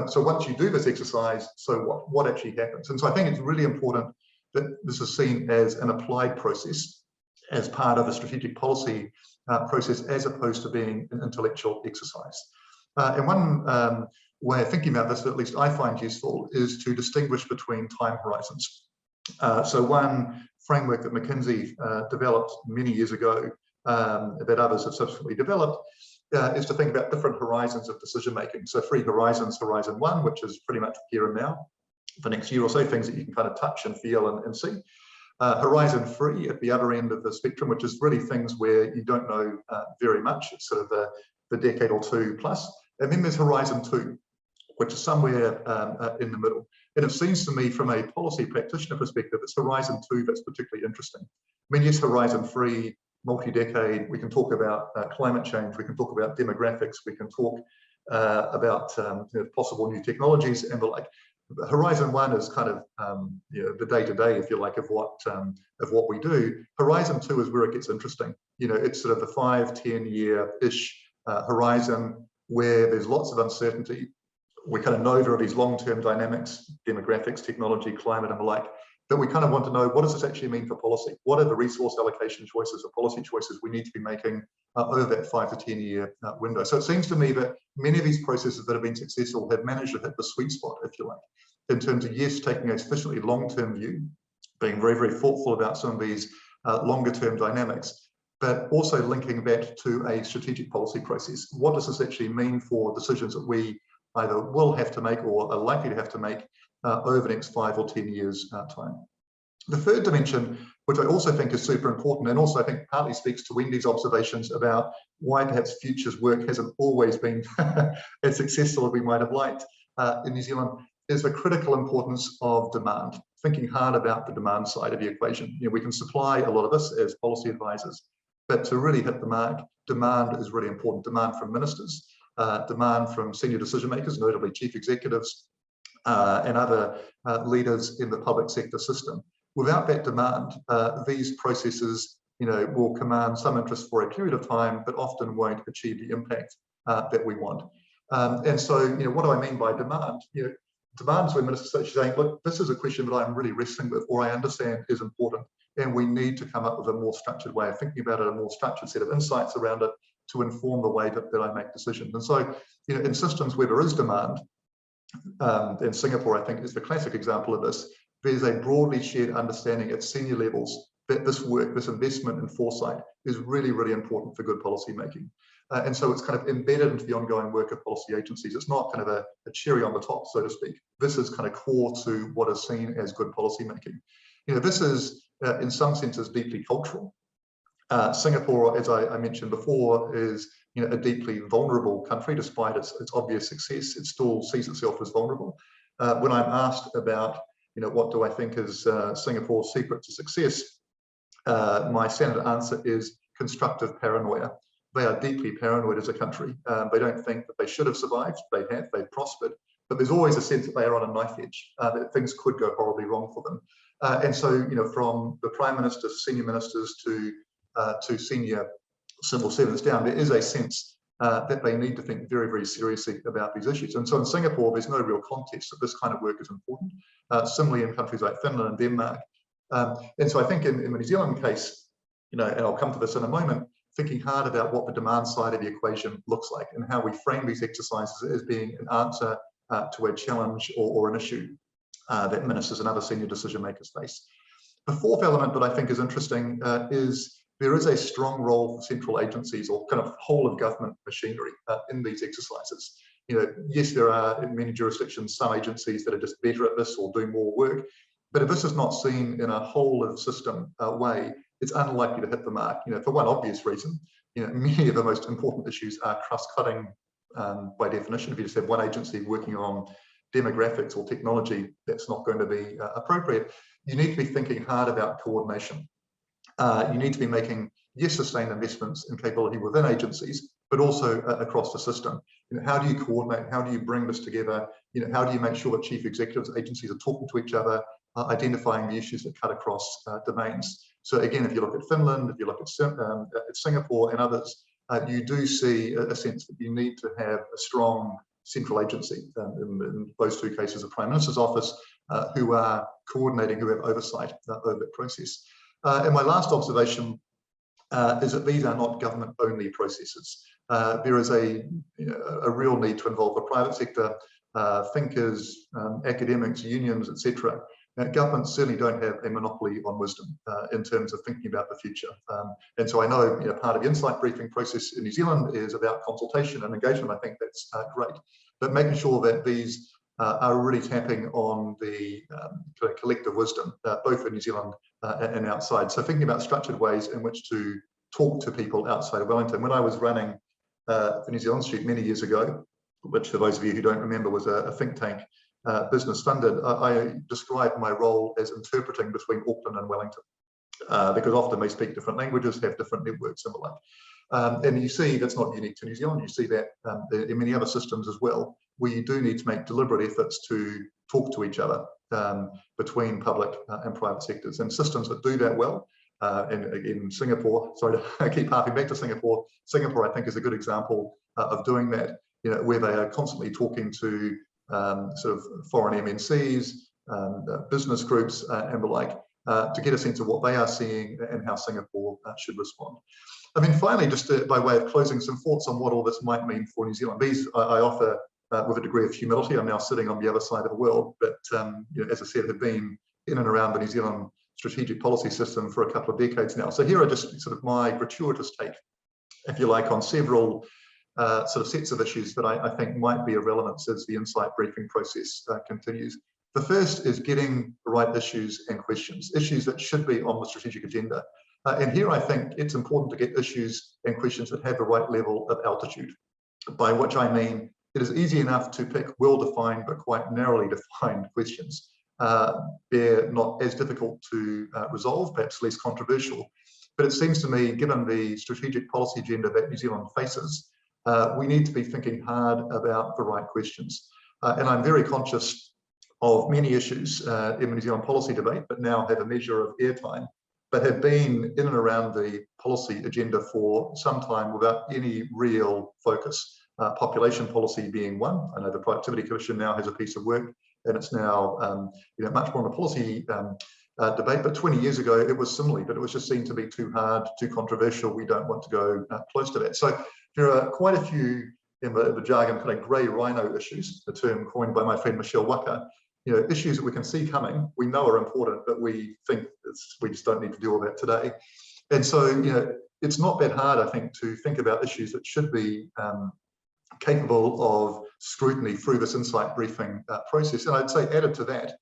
So once you do this exercise, so what actually happens? And so I think it's really important that this is seen as an applied process, as part of a strategic policy process, as opposed to being an intellectual exercise. And one way of thinking about this, that at least I find useful, is to distinguish between time horizons. So one framework that McKinsey developed many years ago, that others have subsequently developed, is to think about different horizons of decision making. So 3 horizons: Horizon 1, which is pretty much here and now, the next year or so, things that you can kind of touch and feel and see. Horizon 3 at the other end of the spectrum, which is really things where you don't know very much. It's sort of the decade or 2 plus. And then there's Horizon 2, which is somewhere in the middle. And it seems to me, from a policy practitioner perspective, it's Horizon 2 that's particularly interesting. I mean, yes, Horizon 3, multi-decade, we can talk about climate change, we can talk about demographics, we can talk about possible new technologies and the like. Horizon 1 is kind of the day-to-day, if you like, of what we do. Horizon 2 is where it gets interesting. It's sort of the 5-10 year-ish horizon where there's lots of uncertainty. We kind of know there are these long-term dynamics, demographics, technology, climate, and the like, that we kind of want to know, what does this actually mean for policy? What are the resource allocation choices or policy choices we need to be making over that 5 to 10 year window? So it seems to me that many of these processes that have been successful have managed to hit the sweet spot, if you like, in terms of, yes, taking a sufficiently long-term view, being very, very thoughtful about some of these longer-term dynamics, but also linking that to a strategic policy process. What does this actually mean for decisions that we either will have to make or are likely to have to make over the next 5 or 10 years time? The third dimension, which I also think is super important, and also I think partly speaks to Wendy's observations about why perhaps futures work hasn't always been as successful as we might have liked in New Zealand, is the critical importance of demand, thinking hard about the demand side of the equation. We can supply a lot of this as policy advisors, but to really hit the mark, demand is really important. Demand from ministers, demand from senior decision makers, notably chief executives, and other leaders in the public sector system. Without that demand, these processes, will command some interest for a period of time, but often won't achieve the impact that we want. And so, what do I mean by demand? Demand is when ministers are saying, look, this is a question that I'm really wrestling with, or I understand is important, and we need to come up with a more structured way of thinking about it, a more structured set of insights around it to inform the way that I make decisions. And so, in systems where there is demand, and Singapore, I think, is the classic example of this, there's a broadly shared understanding at senior levels that this work, this investment in foresight, is really, really important for good policy making. And so it's kind of embedded into the ongoing work of policy agencies. It's not kind of a cherry on the top, so to speak. This is kind of core to what is seen as good policy making. This is, in some senses, deeply cultural. Singapore, as I mentioned before, is a deeply vulnerable country. Despite its obvious success, it still sees itself as vulnerable. When I'm asked about, what do I think is Singapore's secret to success, my standard answer is constructive paranoia. They are deeply paranoid as a country. They don't think that they should have survived. They've prospered, but there's always a sense that they are on a knife edge, that things could go horribly wrong for them. And so, from the Prime Minister, senior ministers to senior civil servants down, there is a sense that they need to think very, very seriously about these issues. And so in Singapore, there's no real context that this kind of work is important. Similarly, in countries like Finland and Denmark. And so I think in the New Zealand case, and I'll come to this in a moment, thinking hard about what the demand side of the equation looks like and how we frame these exercises as being an answer to a challenge or an issue that ministers and other senior decision makers face. The fourth element that I think is interesting is there is a strong role for central agencies or kind of whole of government machinery in these exercises. Yes, there are in many jurisdictions some agencies that are just better at this or doing more work, but if this is not seen in a whole of system way, it's unlikely to hit the mark. For one obvious reason, many of the most important issues are cross-cutting by definition. If you just have one agency working on demographics or technology, that's not going to be appropriate. You need to be thinking hard about coordination. You need to be making, yes, sustained investments in capability within agencies, but also across the system. How do you coordinate? How do you bring this together? How do you make sure that chief executives, agencies are talking to each other, identifying the issues that cut across domains? So again, if you look at Finland, if you look at Singapore and others, you do see a sense that you need to have a strong central agency, in those two cases, the Prime Minister's office, who are coordinating, who have oversight over the process. And my last observation is that these are not government-only processes. There is a real need to involve the private sector, thinkers, academics, unions, etc. Governments certainly don't have a monopoly on wisdom in terms of thinking about the future. And so I know, part of the Insight Briefing process in New Zealand is about consultation and engagement. I think that's great. But making sure that these are really tapping on the collective wisdom, both in New Zealand and outside. So thinking about structured ways in which to talk to people outside of Wellington. When I was running the New Zealand Institute many years ago, which for those of you who don't remember was a think tank, business funded, I described my role as interpreting between Auckland and Wellington, because often they speak different languages, have different networks and the like. And you see that's not unique to New Zealand. You see that in many other systems as well, where you do need to make deliberate efforts to talk to each other between public and private sectors. And systems that do that well, in Singapore, sorry to keep harping back to Singapore, I think is a good example of doing that, where they are constantly talking to sort of foreign MNCs, business groups and the like, to get a sense of what they are seeing and how Singapore should respond. I mean, finally, just by way of closing, some thoughts on what all this might mean for New Zealand. These I offer with a degree of humility. I'm now sitting on the other side of the world, but as I said, have been in and around the New Zealand strategic policy system for a couple of decades now. So here are just sort of my gratuitous take, if you like, on several sort of sets of issues that I think might be of relevance as the Insight Briefing process continues. The first is getting the right issues and questions, issues that should be on the strategic agenda. And here I think it's important to get issues and questions that have the right level of altitude, by which I mean it is easy enough to pick well-defined but quite narrowly defined questions. They're not as difficult to resolve, perhaps less controversial. But it seems to me, given the strategic policy agenda that New Zealand faces, we need to be thinking hard about the right questions. And I'm very conscious of many issues in the New Zealand policy debate, but now have a measure of airtime, but have been in and around the policy agenda for some time without any real focus. Population policy being one. I know the Productivity Commission now has a piece of work, and it's now much more on a policy debate. But 20 years ago, it was similarly, but it was just seen to be too hard, too controversial. We don't want to go close to that. So there are quite a few, in the jargon, kind of grey rhino issues, a term coined by my friend Michelle Waka. Issues that we can see coming, we know are important, but we think we just don't need to deal with that today. And so, it's not that hard, I think, to think about issues that should be capable of scrutiny through this Insight Briefing process. And I'd say added to that,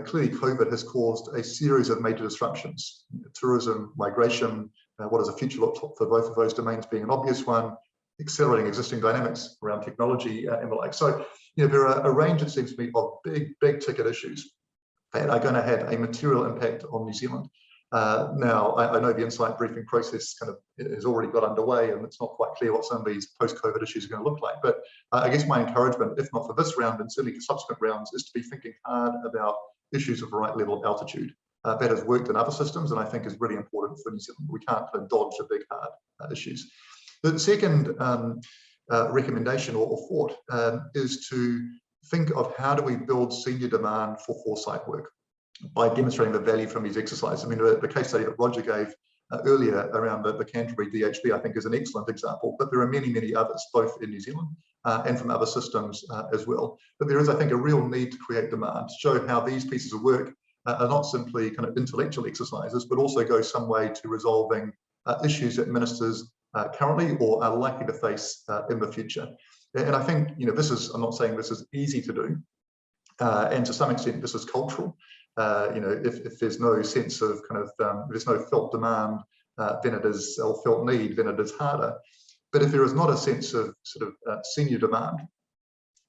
clearly COVID has caused a series of major disruptions. Tourism, migration, what does the future look for both of those domains being an obvious one, accelerating existing dynamics around technology and the like. So, there are a range, it seems to me, of big ticket issues that are going to have a material impact on New Zealand. Now, I know the Insight Briefing process kind of has already got underway, and it's not quite clear what some of these post-COVID issues are going to look like. But I guess my encouragement, if not for this round and certainly for subsequent rounds, is to be thinking hard about issues of the right level of altitude. That has worked in other systems, and I think is really important for New Zealand. We can't kind of dodge the big hard issues. The second recommendation or thought is to think of how do we build senior demand for foresight work by demonstrating the value from these exercises. I mean, the case study that Roger gave earlier around the Canterbury DHB, I think, is an excellent example, but there are many others, both in New Zealand and from other systems as well. But there is, I think, a real need to create demand, to show how these pieces of work are not simply kind of intellectual exercises, but also go some way to resolving issues that ministers currently or are likely to face in the future. And I think, I'm not saying this is easy to do, and to some extent this is cultural. If there's no sense of if there's no felt demand, then it is, or felt need, then it is harder. But if there is not a sense of senior demand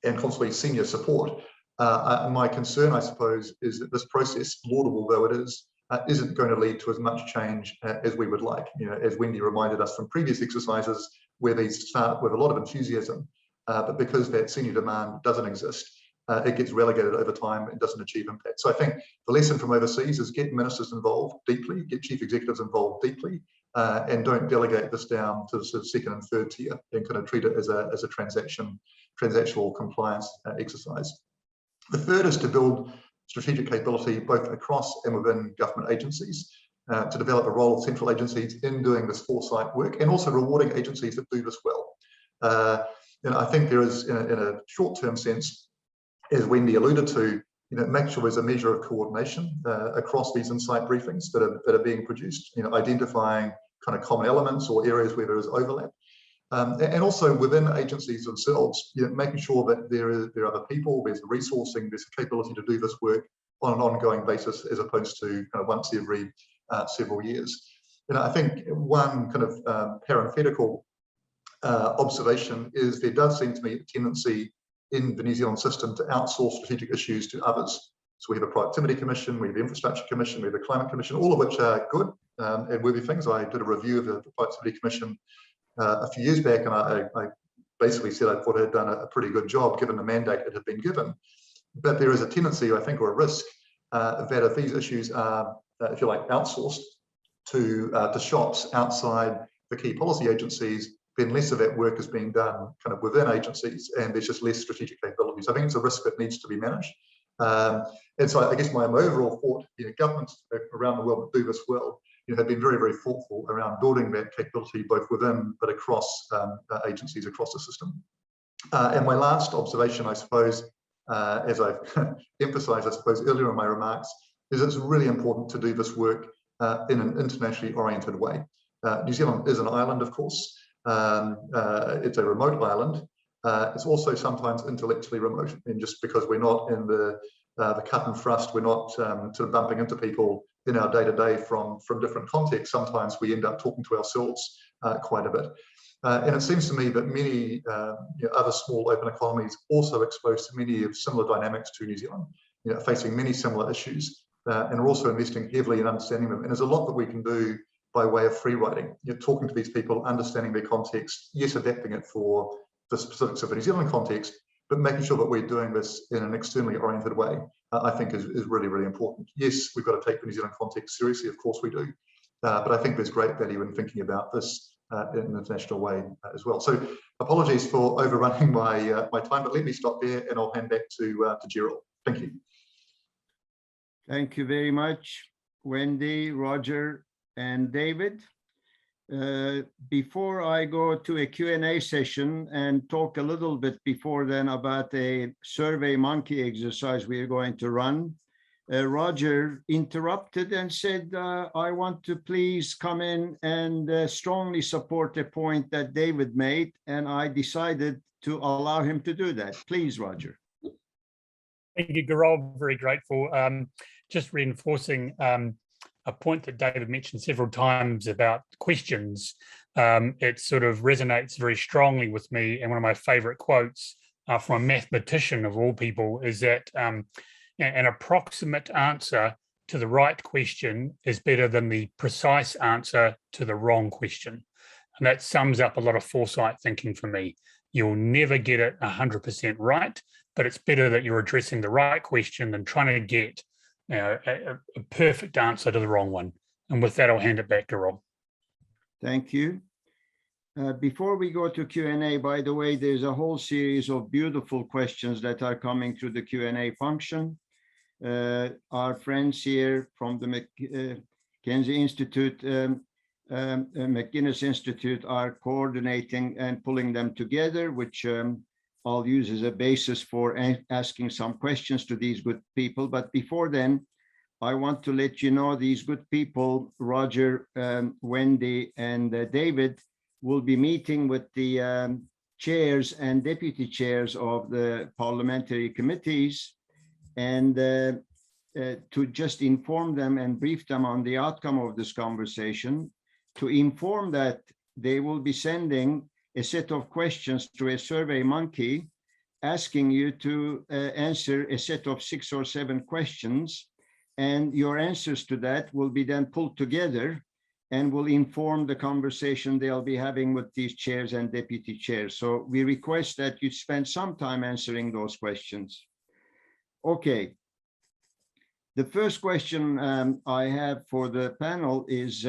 and constantly senior support, my concern, I suppose, is that this process, laudable though it is, isn't going to lead to as much change as we would like. As Wendy reminded us from previous exercises, where these start with a lot of enthusiasm, but because that senior demand doesn't exist, it gets relegated over time and doesn't achieve impact. So I think the lesson from overseas is get ministers involved deeply, get chief executives involved deeply, and don't delegate this down to the sort of second and third tier and kind of treat it as a transactional compliance exercise. The third is to build strategic capability both across and within government agencies. to develop a role of central agencies in doing this foresight work, and also rewarding agencies that do this well. I think there is, in a short-term sense, as Wendy alluded to, make sure there's a measure of coordination across these insight briefings that are being produced, identifying kind of common elements or areas where there is overlap. And also within agencies themselves, making sure that there are other people, there's the resourcing, there's the capability to do this work on an ongoing basis, as opposed to kind of once every several years. I think one kind of parenthetical observation is there does seem to be a tendency in the New Zealand system to outsource strategic issues to others. So we have a Productivity Commission, we have the Infrastructure Commission, we have the Climate Commission, all of which are good and worthy things. I did a review of the Productivity Commission a few years back, and I basically said I thought it had done a pretty good job given the mandate it had been given. But there is a tendency, I think, or a risk that if these issues are, if you like, outsourced to shops outside the key policy agencies, then less of that work is being done kind of within agencies, and there's just less strategic capabilities. I think it's a risk that needs to be managed. And so I guess my overall thought, governments around the world that do this well, have been very, very thoughtful around building that capability both within but across agencies across the system. And my last observation, I suppose, as I've emphasized, I suppose, earlier in my remarks, is it's really important to do this work in an internationally oriented way. New Zealand is an island, of course. It's a remote island. It's also sometimes intellectually remote, and just because we're not in the cut and thrust, we're not sort of bumping into people in our day-to-day from different contexts. Sometimes we end up talking to ourselves quite a bit. And it seems to me that many other small open economies also exposed to many of similar dynamics to New Zealand, facing many similar issues, and are also investing heavily in understanding them. And there's a lot that we can do by way of free writing, talking to these people, understanding their context, yes, adapting it for the specifics of the New Zealand context, but making sure that we're doing this in an externally oriented way, I think is really, really important. Yes, we've got to take the New Zealand context seriously, of course we do, but I think there's great value in thinking about this in an international way as well. So apologies for overrunning my time, but let me stop there and I'll hand back to Girol. Thank you. Thank you very much, Wendy, Roger, and David. Before I go to a Q&A session and talk a little bit before then about a survey monkey exercise we are going to run, Roger interrupted and said, I want to please come in and strongly support a point that David made, and I decided to allow him to do that. Please, Roger. Thank you, Girol. Very grateful. Just reinforcing a point that David mentioned several times about questions. It sort of resonates very strongly with me. And one of my favorite quotes from a mathematician of all people is that an approximate answer to the right question is better than the precise answer to the wrong question. And that sums up a lot of foresight thinking for me. You'll never get it 100% right, but it's better that you're addressing the right question than trying to get a perfect answer to the wrong one. And with that, I'll hand it back to Rob. Thank you. Before we go to Q&A, by the way, there's a whole series of beautiful questions that are coming through the Q&A function. Our friends here from the Mackenzie Institute, McGuinness Institute are coordinating and pulling them together, which I'll use as a basis for asking some questions to these good people. But before then, I want to let you know these good people, Roger, Wendy, and David, will be meeting with the chairs and deputy chairs of the parliamentary committees, and to just inform them and brief them on the outcome of this conversation, to inform that they will be sending a set of questions to a survey monkey, asking you to answer a set of 6 or 7 questions, and your answers to that will be then pulled together and will inform the conversation they'll be having with these chairs and deputy chairs. So we request that you spend some time answering those questions. Okay. The first question I have for the panel is,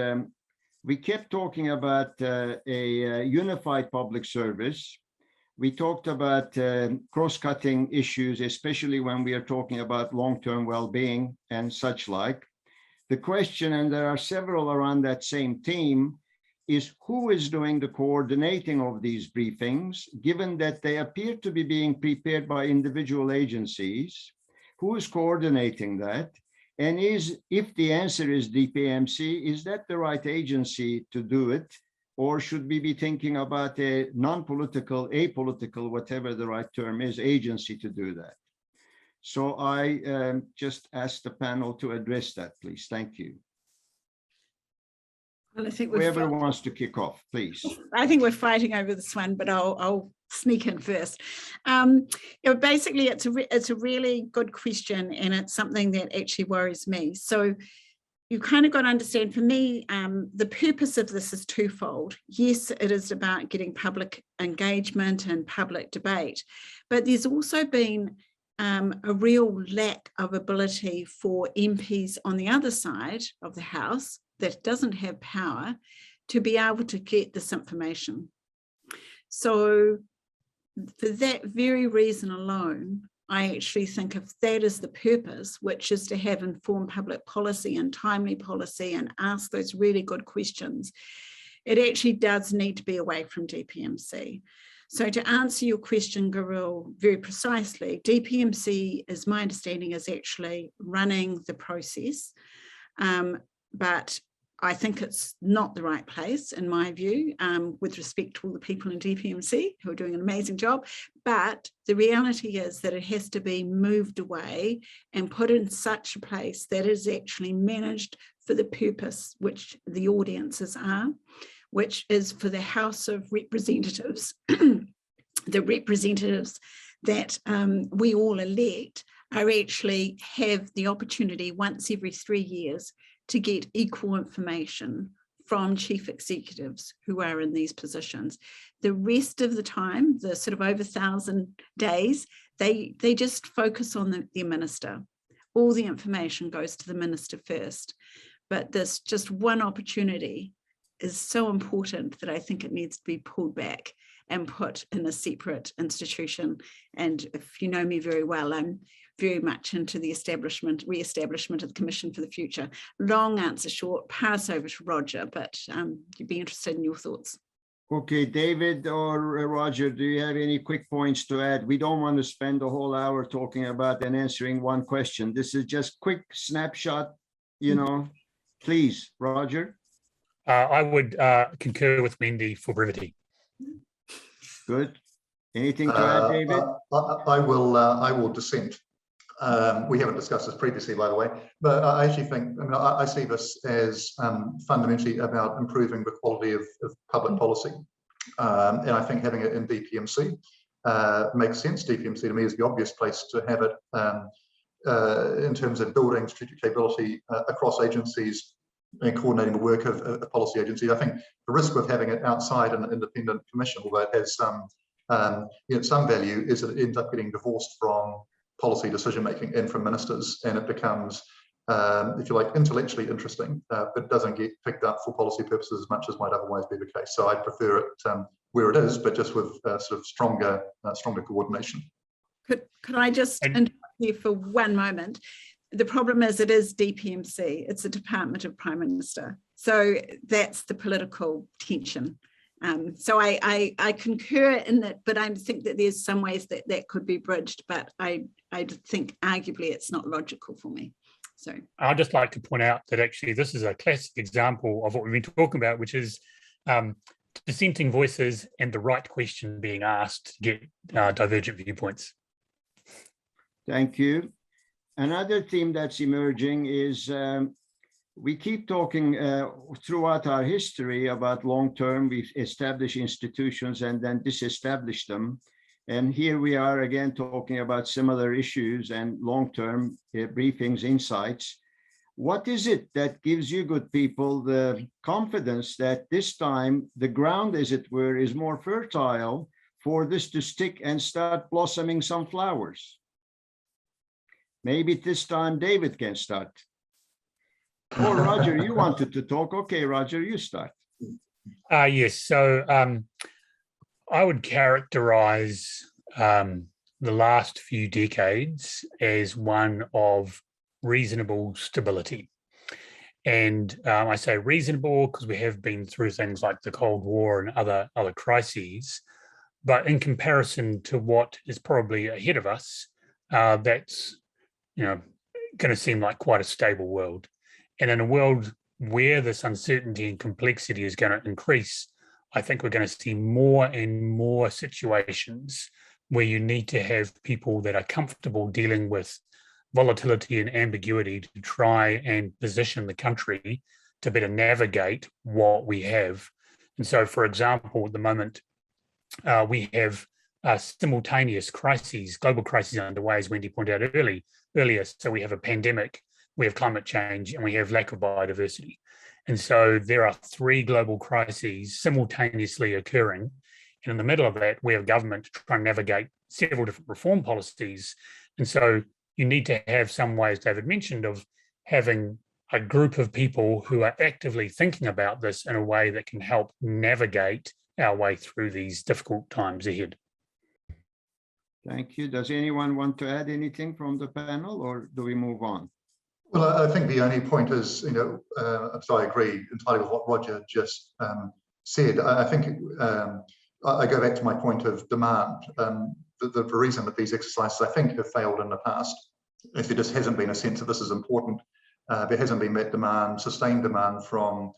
we kept talking about a unified public service. We talked about cross-cutting issues, especially when we are talking about long-term well-being and such like. The question, and there are several around that same theme, is who is doing the coordinating of these briefings, given that they appear to be being prepared by individual agencies? Who is coordinating that? And if the answer is DPMC, is that the right agency to do it? Or should we be thinking about a non-political, apolitical, whatever the right term is, agency to do that? So I just ask the panel to address that, please. Thank you. Well, I think whoever wants to kick off, please. I think we're fighting over this one, but I'll sneak in first. Basically, it's a really good question, and it's something that actually worries me. So you kind of got to understand, for me, the purpose of this is twofold. Yes, it is about getting public engagement and public debate, but there's also been a real lack of ability for MPs on the other side of the House that doesn't have power to be able to get this information. So for that very reason alone, I actually think if that is the purpose, which is to have informed public policy and timely policy and ask those really good questions, it actually does need to be away from DPMC. So to answer your question, Girol, very precisely, DPMC, is my understanding, is actually running the process. But I think it's not the right place, in my view, with respect to all the people in DPMC who are doing an amazing job. But the reality is that it has to be moved away and put in such a place that is actually managed for the purpose which the audiences are, which is for the House of Representatives, the representatives that we all elect are actually have the opportunity once every 3 years to get equal information from chief executives who are in these positions. The rest of the time, the sort of over 1,000 days, they just focus on the minister. All the information goes to the minister first. But this just one opportunity is so important that I think it needs to be pulled back and put in a separate institution. And if you know me very well, I'm very much into the re-establishment of the Commission for the Future. Long answer short, pass over to Roger, but you'd be interested in your thoughts. Okay, David or Roger, do you have any quick points to add? We don't want to spend the whole hour talking about and answering one question. This is just quick snapshot, Please, Roger. I would concur with Wendy for brevity. Good. Anything to add, David? I will dissent. We haven't discussed this previously, by the way, but I actually think, I see this as fundamentally about improving the quality of public policy. And I think having it in DPMC makes sense. DPMC to me is the obvious place to have it in terms of building strategic capability across agencies and coordinating the work of policy agencies. I think the risk of having it outside an independent commission, although it has some value, is that it ends up getting divorced from policy decision making and from ministers, and it becomes, if you like, intellectually interesting, but doesn't get picked up for policy purposes as much as might otherwise be the case. So I'd prefer it where it is, but just with sort of stronger coordination. Could I just interrupt you for one moment? The problem is it is DPMC, it's a Department of Prime Minister. So that's the political tension. So I concur in that, but I think that there's some ways that could be bridged, but I think arguably it's not logical for me. So I'd just like to point out that actually this is a classic example of what we've been talking about, which is dissenting voices and the right question being asked to get divergent viewpoints. Thank you. Another theme that's emerging is we keep talking throughout our history about long-term, we establish institutions and then disestablish them. And here we are again talking about similar issues and long-term briefings, insights. What is it that gives you good people the confidence that this time the ground, as it were, is more fertile for this to stick and start blossoming some flowers? Maybe this time David can start. Oh, Roger, you wanted to talk. Okay, Roger, you start. Yes, so I would characterize the last few decades as one of reasonable stability. And I say reasonable because we have been through things like the Cold War and other crises. But in comparison to what is probably ahead of us, that's going to seem like quite a stable world. And in a world where this uncertainty and complexity is going to increase, I think we're going to see more and more situations where you need to have people that are comfortable dealing with volatility and ambiguity to try and position the country to better navigate what we have. And so, for example, at the moment, we have simultaneous crises, global crises underway, as Wendy pointed out earlier. So we have a pandemic, we have climate change, and we have lack of biodiversity. And so there are 3 global crises simultaneously occurring. And in the middle of that, we have government trying to navigate several different reform policies. And so you need to have some ways, David mentioned, of having a group of people who are actively thinking about this in a way that can help navigate our way through these difficult times ahead. Thank you. Does anyone want to add anything from the panel, or do we move on? Well, I think the only point is, so I agree entirely with what Roger just said. I think I go back to my point of demand. The reason that these exercises, I think, have failed in the past is there just hasn't been a sense that this is important. There hasn't been that demand, sustained demand from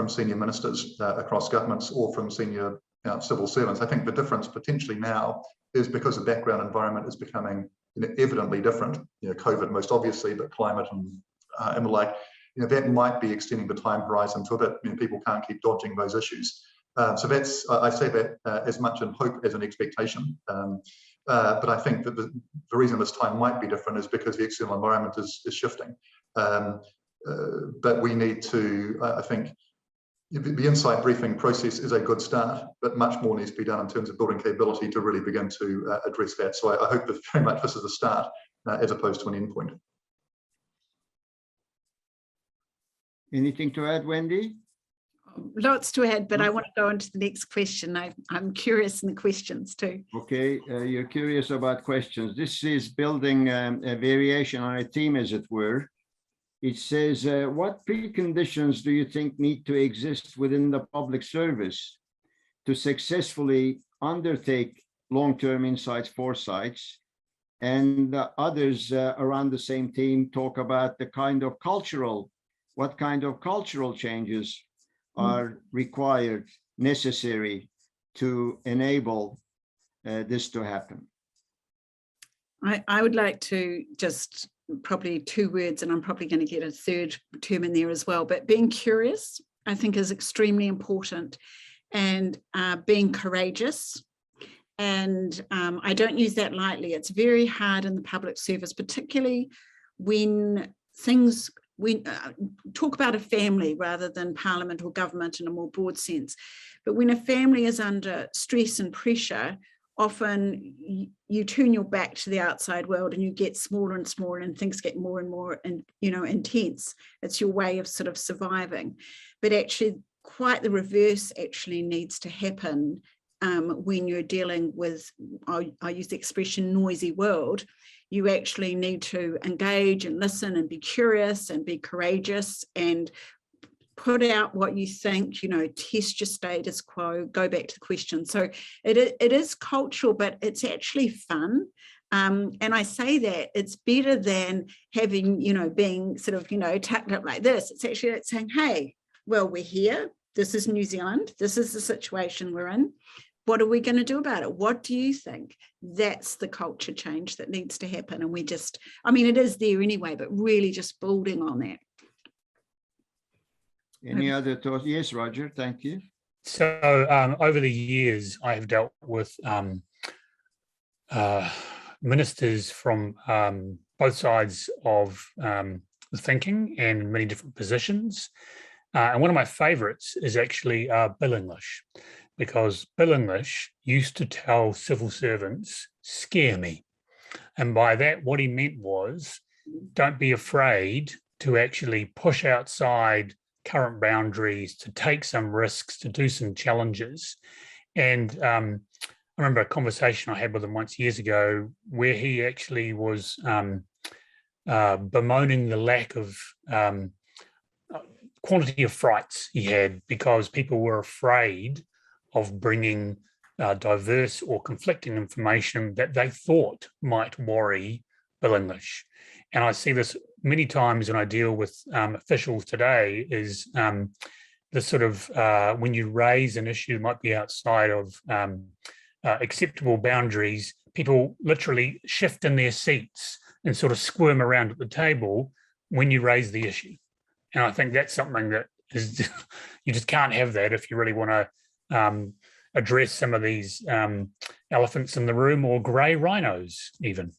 senior ministers across governments or from senior civil servants. I think the difference potentially now is because the background environment is becoming evidently different. COVID most obviously, but climate and the like. That might be extending the time horizon to a bit. People can't keep dodging those issues. So that's, I say that as much in hope as an expectation. But I think that the reason this time might be different is because the external environment is shifting. But we need to, I think, the insight briefing process is a good start, but much more needs to be done in terms of building capability to really begin to address that. So I hope that very much this is a start as opposed to an endpoint. Anything to add, Wendy? Lots to add, but I want to go on to the next question. I'm curious in the questions too. Okay, you're curious about questions. This is building a variation on a theme, as it were. It says, what preconditions do you think need to exist within the public service to successfully undertake long-term insights, foresights, and others around the same theme talk about the kind of cultural, what kind of cultural changes are required, necessary to enable this to happen? I would like to just probably 2 words, and I'm probably going to get a third term in there as well, but being curious, I think, is extremely important, and being courageous. And I don't use that lightly. It's very hard in the public service, particularly when we talk about a family rather than parliament or government in a more broad sense. But when a family is under stress and pressure, often you turn your back to the outside world and you get smaller and smaller, and things get more and more intense. It's your way of sort of surviving. But actually quite the reverse actually needs to happen when you're dealing with, I use the expression, noisy world. You actually need to engage and listen and be curious and be courageous and put out what you think, test your status quo, go back to the question. So it is cultural, but it's actually fun. And I say that it's better than having, being sort of, tucked up like this. It's actually like saying, hey, well, we're here. This is New Zealand. This is the situation we're in. What are we going to do about it? What do you think? That's the culture change that needs to happen. And it is there anyway, but really just building on that. Any other thoughts? Yes, Roger, thank you. So over the years, I have dealt with ministers from both sides of the thinking and many different positions. And one of my favorites is actually Bill English, because Bill English used to tell civil servants, scare me. And by that, what he meant was, don't be afraid to actually push outside current boundaries, to take some risks, to do some challenges. And I remember a conversation I had with him once years ago where he actually was bemoaning the lack of quantity of frights he had because people were afraid of bringing diverse or conflicting information that they thought might worry Bill English. And I see this many times when I deal with officials today is the sort of, when you raise an issue that might be outside of acceptable boundaries, people literally shift in their seats and sort of squirm around at the table when you raise the issue. And I think that's something that is, you just can't have that if you really want to address some of these elephants in the room or grey rhinos even.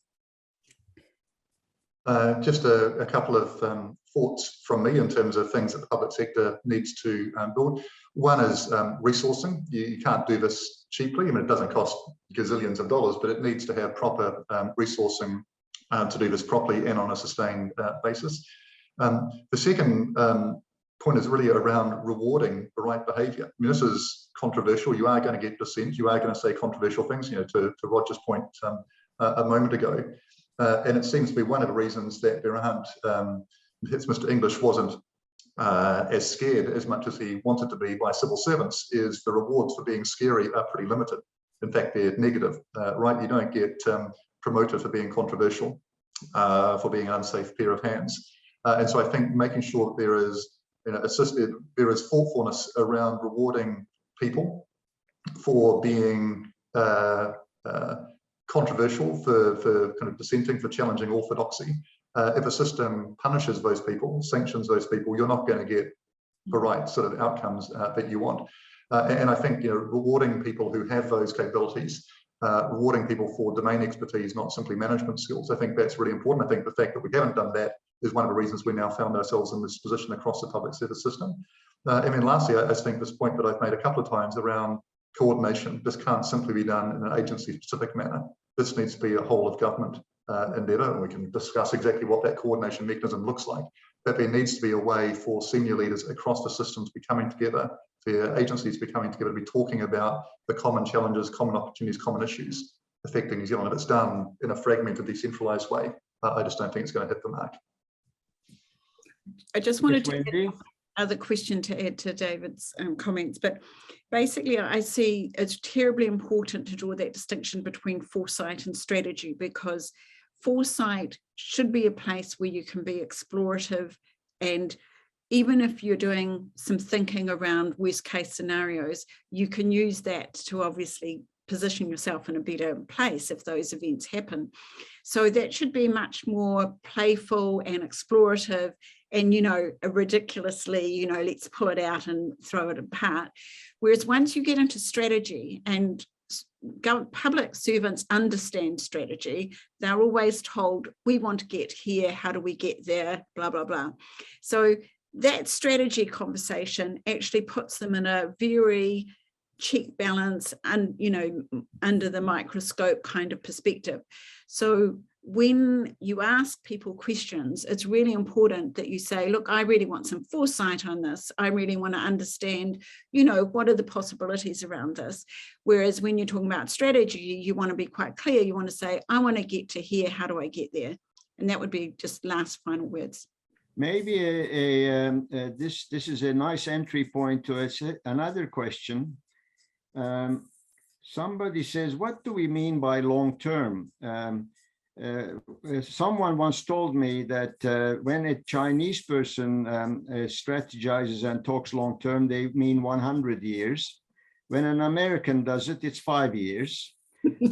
Just a couple of thoughts from me in terms of things that the public sector needs to build. One is resourcing. You can't do this cheaply. I mean, it doesn't cost gazillions of dollars, but it needs to have proper resourcing to do this properly and on a sustained basis. The second point is really around rewarding the right behaviour. I mean, this is controversial. You are going to get dissent. You are going to say controversial things, you know, to Roger's point a moment ago. And it seems to be one of the reasons that there aren't, Mr. English wasn't as scared as much as he wanted to be by civil servants, is the rewards for being scary are pretty limited. In fact, they're negative, right? You don't get promoted for being controversial, for being an unsafe pair of hands. And so I think making sure that there is, you know, there is thoughtfulness around rewarding people for being controversial, for kind of dissenting, for challenging orthodoxy. If a system punishes those people, sanctions those people, you're not going to get the right sort of outcomes that you want. And I think, you know, rewarding people who have those capabilities, rewarding people for domain expertise, not simply management skills, I think that's really important. I think the fact that we haven't done that is one of the reasons we now found ourselves in this position across the public service system. And then lastly, I think this point that I've made a couple of times around coordination, this can't simply be done in an agency-specific manner. This needs to be a whole of government endeavour, and we can discuss exactly what that coordination mechanism looks like. But there needs to be a way for senior leaders across the systems to be coming together, for agencies to be coming together, to be talking about the common challenges, common opportunities, common issues affecting New Zealand. If it's done in a fragmented, decentralised way, I just don't think it's going to hit the mark. I just wanted to add another question to add to David's comments, but basically I see it's terribly important to draw that distinction between foresight and strategy, because foresight should be a place where you can be explorative, and even if you're doing some thinking around worst case scenarios, you can use that to obviously position yourself in a better place if those events happen. So that should be much more playful and explorative, and, you know, ridiculously, you know, let's pull it out and throw it apart. Whereas once you get into strategy, and public servants understand strategy, they're always told, we want to get here, how do we get there, blah, blah, blah. So that strategy conversation actually puts them in a very check balance and, you know, under the microscope kind of perspective. So when you ask people questions, it's really important that you say, look, I really want some foresight on this. I really want to understand, you know, what are the possibilities around this? Whereas when you're talking about strategy, you want to be quite clear. You want to say, I want to get to here. How do I get there? And that would be just last final words. Maybe this is a nice entry point to another question. Somebody says, what do we mean by long term? Someone once told me that when a Chinese person strategizes and talks long term, they mean 100 years. When an American does it, it's 5 years.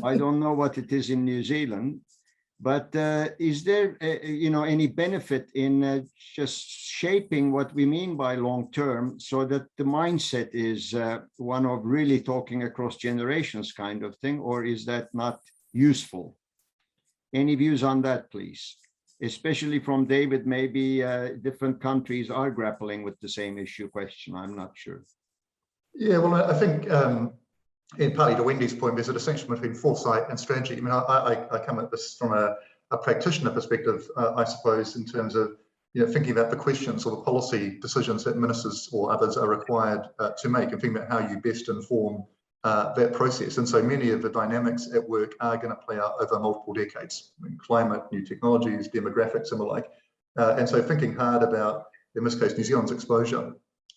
I don't know what it is in New Zealand, but is there you know, any benefit in just shaping what we mean by long term so that the mindset is one of really talking across generations kind of thing, or is that not useful? Any views on that, please? Especially from David, maybe different countries are grappling with the same issue question. I'm not sure. Yeah, well, I think in partly to Wendy's point, there's a distinction between foresight and strategy. I mean, I come at this from a practitioner perspective, I suppose, in terms of, you know, thinking about the questions or the policy decisions that ministers or others are required to make, and thinking about how you best inform that process. And so many of the dynamics at work are going to play out over multiple decades. I mean, climate, new technologies, demographics, and the like. And so thinking hard about in this case, New Zealand's exposure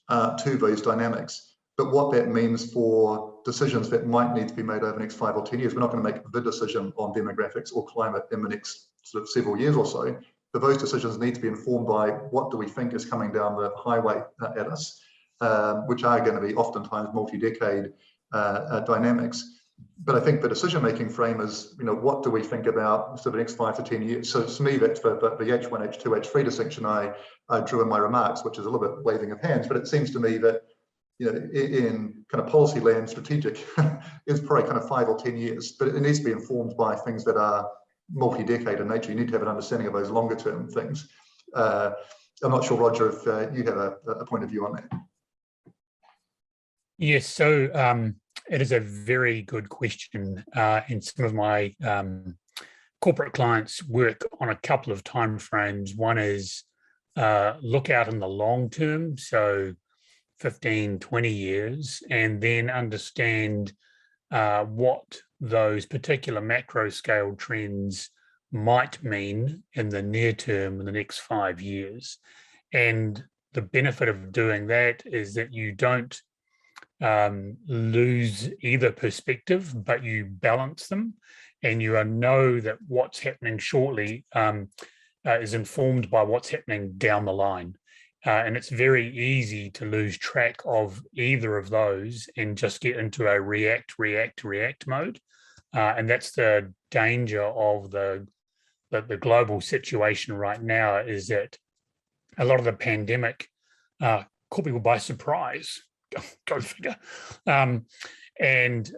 to those dynamics, but what that means for decisions that might need to be made over the next 5 or 10 years. We're not going to make the decision on demographics or climate in the next sort of several years or so, but those decisions need to be informed by what do we think is coming down the highway at us, which are going to be oftentimes multi-decade dynamics. But I think the decision-making frame is, what do we think about sort of the next 5 to 10 years? So to me, that's the H1, H2, H3 distinction I drew in my remarks, which is a little bit waving of hands, but it seems to me that, in kind of policy land, strategic is probably kind of 5 or 10 years, but it needs to be informed by things that are multi-decade in nature. You need to have an understanding of those longer term things. I'm not sure, Roger, if you have a point of view on that. Yes, so it is a very good question, and some of my corporate clients work on a couple of timeframes. One is look out in the long term, so 15, 20 years, and then understand what those particular macro scale trends might mean in the near term in the next 5 years. And the benefit of doing that is that you don't lose either perspective, but you balance them, and you know that what's happening shortly is informed by what's happening down the line. And it's very easy to lose track of either of those and just get into a react mode. And that's the danger of the global situation right now, is that a lot of the pandemic caught people by surprise. Go figure. And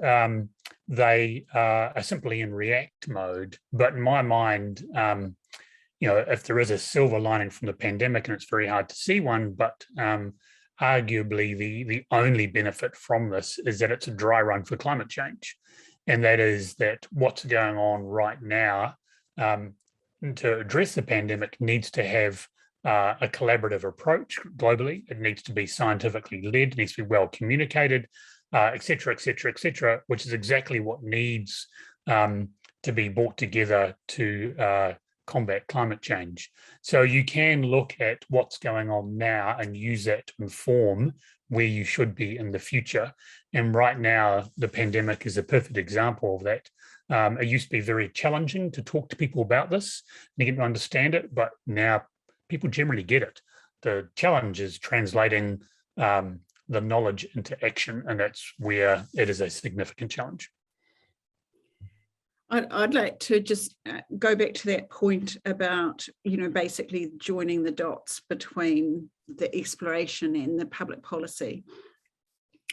they are simply in react mode. But in my mind, if there is a silver lining from the pandemic, and it's very hard to see one, but arguably the only benefit from this is that it's a dry run for climate change. And that is that what's going on right now to address the pandemic needs to have a collaborative approach globally. It needs to be scientifically led, it needs to be well communicated, et cetera, which is exactly what needs to be brought together to combat climate change. So you can look at what's going on now and use that to inform where you should be in the future. And right now, the pandemic is a perfect example of that. It used to be very challenging to talk to people about this and get to understand it, but now people generally get it. The challenge is translating the knowledge into action, and that's where it is a significant challenge. I'd like to just go back to that point about, basically joining the dots between the exploration and the public policy.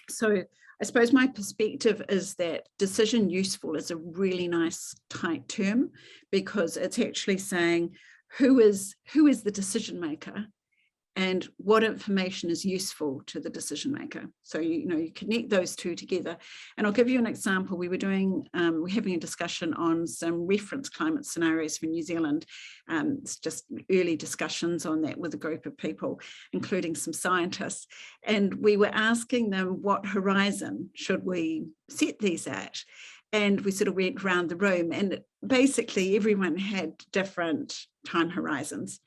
So I suppose my perspective is that decision useful is a really nice tight term, because it's actually saying who is the decision maker and what information is useful to the decision maker. So, you connect those two together. And I'll give you an example. We're having a discussion on some reference climate scenarios for New Zealand. It's just early discussions on that with a group of people, including some scientists. And we were asking them, what horizon should we set these at? And we sort of went around the room, and basically everyone had different time horizons.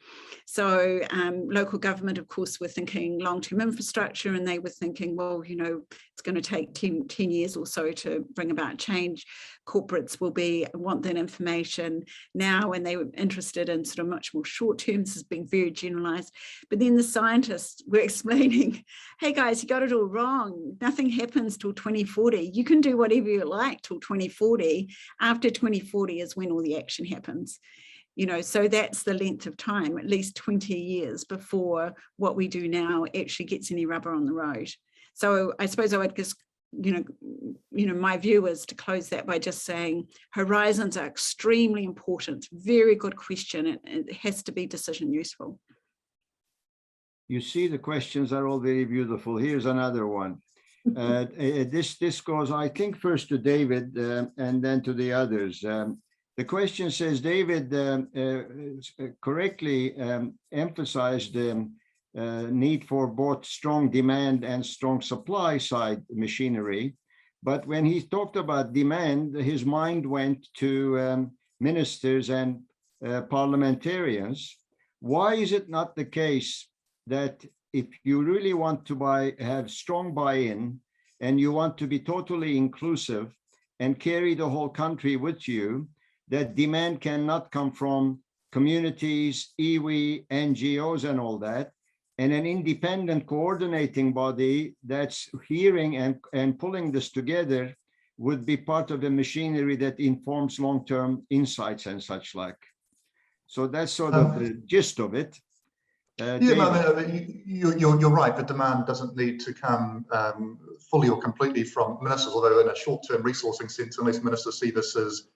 So local government, of course, were thinking long-term infrastructure, and they were thinking, well, it's going to take 10 years or so to bring about change. Corporates will want that information now, and they were interested in sort of much more short term. This is being very generalized. But then the scientists were explaining, hey guys, you got it all wrong. Nothing happens till 2040. You can do whatever you like till 2040. After 2040 is when all the action happens. So that's the length of time, at least 20 years before what we do now actually gets any rubber on the road. So I suppose I would just, my view is to close that by just saying horizons are extremely important. Very good question. It has to be decision useful. You see, the questions are all very beautiful. Here's another one. This goes, I think, first to David and then to the others. The question says, David correctly emphasized the need for both strong demand and strong supply side machinery. But when he talked about demand, his mind went to ministers and parliamentarians. Why is it not the case that if you really want to have strong buy-in and you want to be totally inclusive and carry the whole country with you, that demand cannot come from communities, iwi, NGOs and all that, and an independent coordinating body that's hearing and pulling this together would be part of a machinery that informs long-term insights and such like. So that's sort of the gist of it. You're right. The demand doesn't need to come fully or completely from ministers, although in a short-term resourcing sense, unless ministers see this as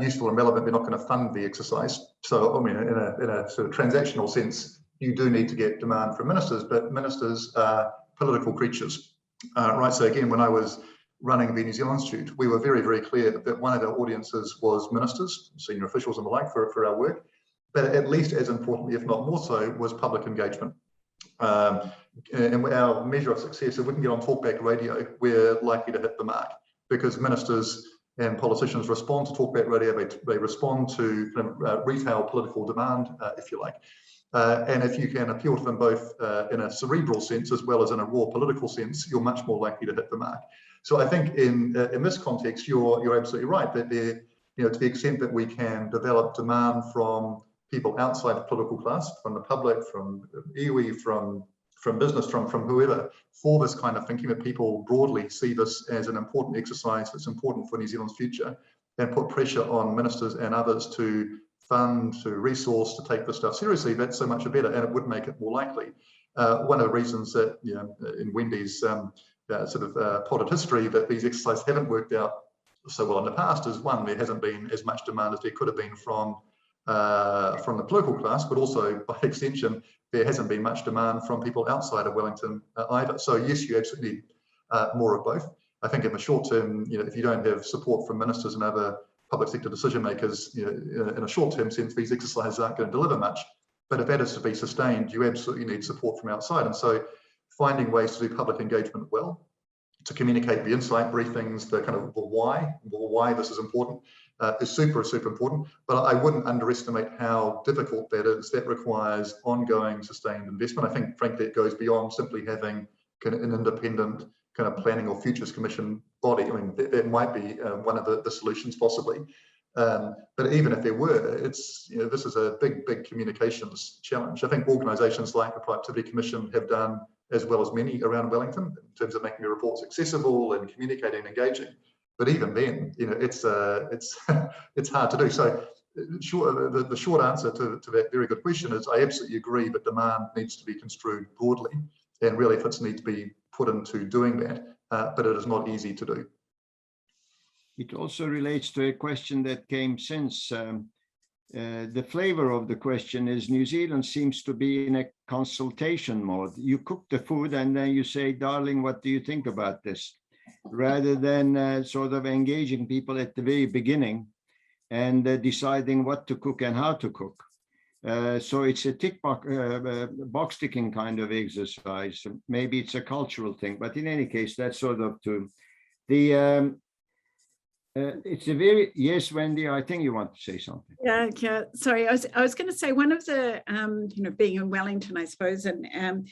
useful and relevant, they're not going to fund the exercise. So, I mean, in a sort of transactional sense, you do need to get demand from ministers, but ministers are political creatures, right? So again, when I was running the New Zealand Institute, we were very, very clear that one of our audiences was ministers, senior officials and the like for our work. But at least as importantly, if not more so, was public engagement. And our measure of success, if we can get on talkback radio, we're likely to hit the mark, because ministers and politicians respond to talkback radio, they respond to retail political demand, if you like. And if you can appeal to them both in a cerebral sense as well as in a raw political sense, you're much more likely to hit the mark. So I think in this context, you're absolutely right that there, to the extent that we can develop demand from people outside the political class, from the public, from iwi, from business, from whoever, for this kind of thinking, that people broadly see this as an important exercise that's important for New Zealand's future, and put pressure on ministers and others to fund, to resource, to take this stuff seriously, that's so much better, and it would make it more likely. One of the reasons that, in Wendy's sort of potted history, that these exercises haven't worked out so well in the past is, one, there hasn't been as much demand as there could have been from the political class, but also by extension, there hasn't been much demand from people outside of Wellington either. So yes, you absolutely need more of both. I think in the short term, if you don't have support from ministers and other public sector decision makers, in a short term sense, these exercises aren't going to deliver much. But if that is to be sustained, you absolutely need support from outside. And so finding ways to do public engagement well, to communicate the insight briefings, the kind of the why this is important, is super, super important. But I wouldn't underestimate how difficult that is. That requires ongoing, sustained investment. I think, frankly, it goes beyond simply having an independent kind of planning or futures commission body. I mean, that might be one of the solutions possibly. But even if there were, it's, this is a big, big communications challenge. I think organisations like the Productivity Commission have done as well as many around Wellington in terms of making the reports accessible and communicating and engaging. But even then, it's hard to do. So the short answer to that very good question is I absolutely agree that demand needs to be construed broadly, and really efforts need to be put into doing that, but it is not easy to do. It also relates to a question that came since. The flavor of the question is New Zealand seems to be in a consultation mode. You cook the food and then you say, darling, what do you think about this? Rather than sort of engaging people at the very beginning and deciding what to cook and how to cook. So it's a box ticking kind of exercise. Maybe it's a cultural thing, but in any case, that's sort of to the it's a very, yes, Wendy, I think you want to say something. Yeah. Sorry, I was going to say one of the, being in Wellington, I suppose, and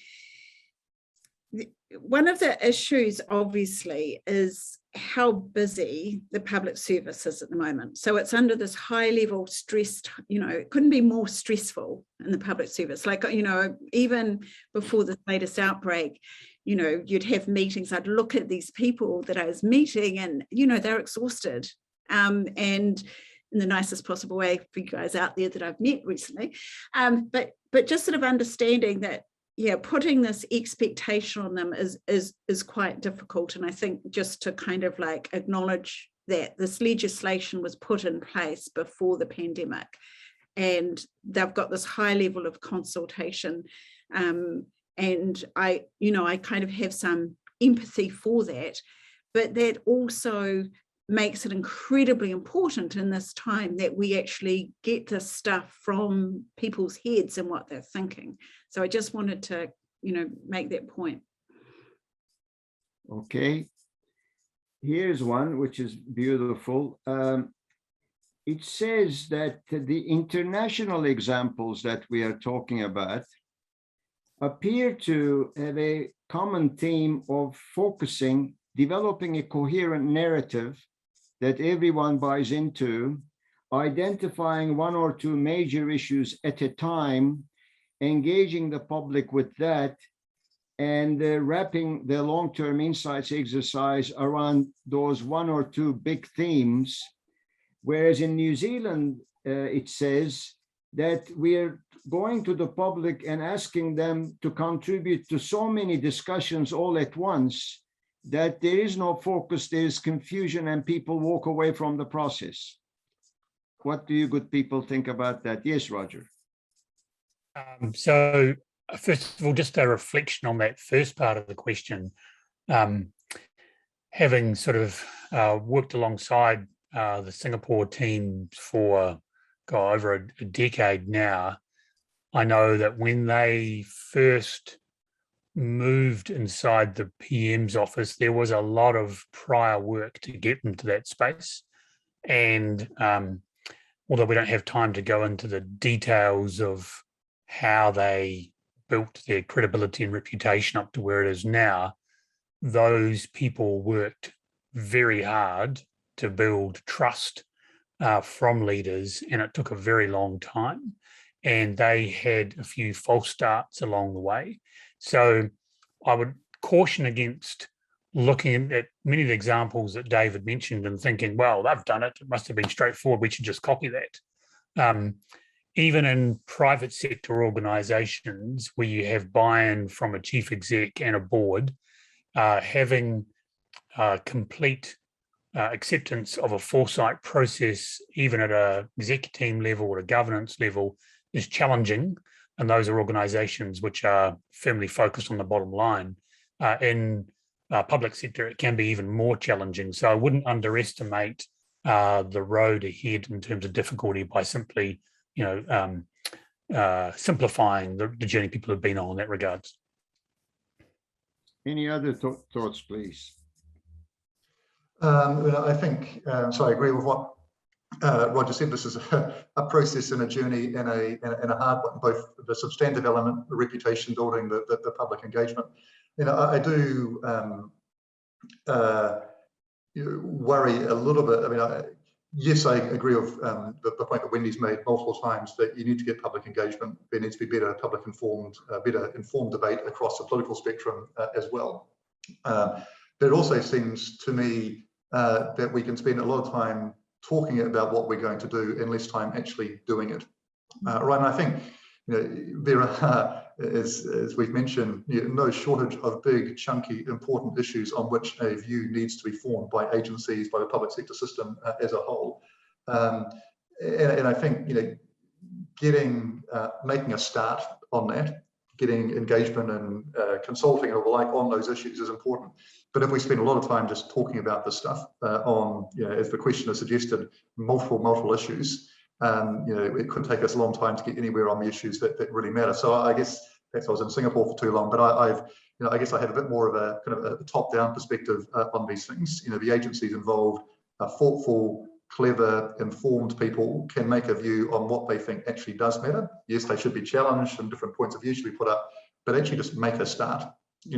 one of the issues, obviously, is how busy the public service is at the moment. So it's under this high level stressed, it couldn't be more stressful in the public service. Like, even before the latest outbreak, you'd have meetings. I'd look at these people that I was meeting and, they're exhausted. And in the nicest possible way for you guys out there that I've met recently. But just sort of understanding that, putting this expectation on them is quite difficult. And I think just to kind of like acknowledge that this legislation was put in place before the pandemic, and they've got this high level of consultation. And I kind of have some empathy for that, but that also makes it incredibly important in this time that we actually get this stuff from people's heads and what they're thinking. So I just wanted to, make that point. Okay. Here's one, which is beautiful. It says that the international examples that we are talking about appear to have a common theme of focusing, developing a coherent narrative that everyone buys into, identifying one or two major issues at a time, engaging the public with that, and wrapping the long-term insights exercise around those one or two big themes. Whereas in New Zealand, it says that we're going to the public and asking them to contribute to so many discussions all at once that there is no focus, there is confusion, and people walk away from the process. What do you good people think about that? Yes, Roger. So first of all, just a reflection on that first part of the question. Having sort of worked alongside the Singapore team for over a decade now, I know that when they first moved inside the PM's office, there was a lot of prior work to get into that space. And although we don't have time to go into the details of how they built their credibility and reputation up to where it is now, those people worked very hard to build trust from leaders, and it took a very long time. And they had a few false starts along the way. So I would caution against looking at many of the examples that David mentioned and thinking, well, they've done it, it must have been straightforward, we should just copy that. Even in private sector organizations where you have buy-in from a chief exec and a board, having complete acceptance of a foresight process, even at a exec team level or a governance level, is challenging. And those are organizations which are firmly focused on the bottom line. In public sector, it can be even more challenging. So I wouldn't underestimate the road ahead in terms of difficulty by simply, simplifying the journey people have been on in that regards. Any other thoughts, please? I think, so I agree with what Roger said. This is a process and a journey and a hard one, both the substantive element, the reputation building, the public engagement. I do worry a little bit. Yes, I agree with the point that Wendy's made multiple times, that you need to get public engagement. There needs to be better better informed debate across the political spectrum as well. But it also seems to me that we can spend a lot of time talking about what we're going to do and less time actually doing it. Right, and I think there are, as we've mentioned, no shortage of big, chunky, important issues on which a view needs to be formed by agencies, by the public sector system as a whole. And I think making a start on that, getting engagement and consulting and the like on those issues is important. But if we spend a lot of time just talking about this stuff on, as the questioner suggested, multiple issues, it could take us a long time to get anywhere on the issues that really matter. So I guess perhaps I was in Singapore for too long, but I guess I had a bit more of a kind of a top-down perspective on these things. The agencies involved, thoughtful, clever, informed people can make a view on what they think actually does matter. Yes, they should be challenged and different points of view should be put up, but actually just make a start.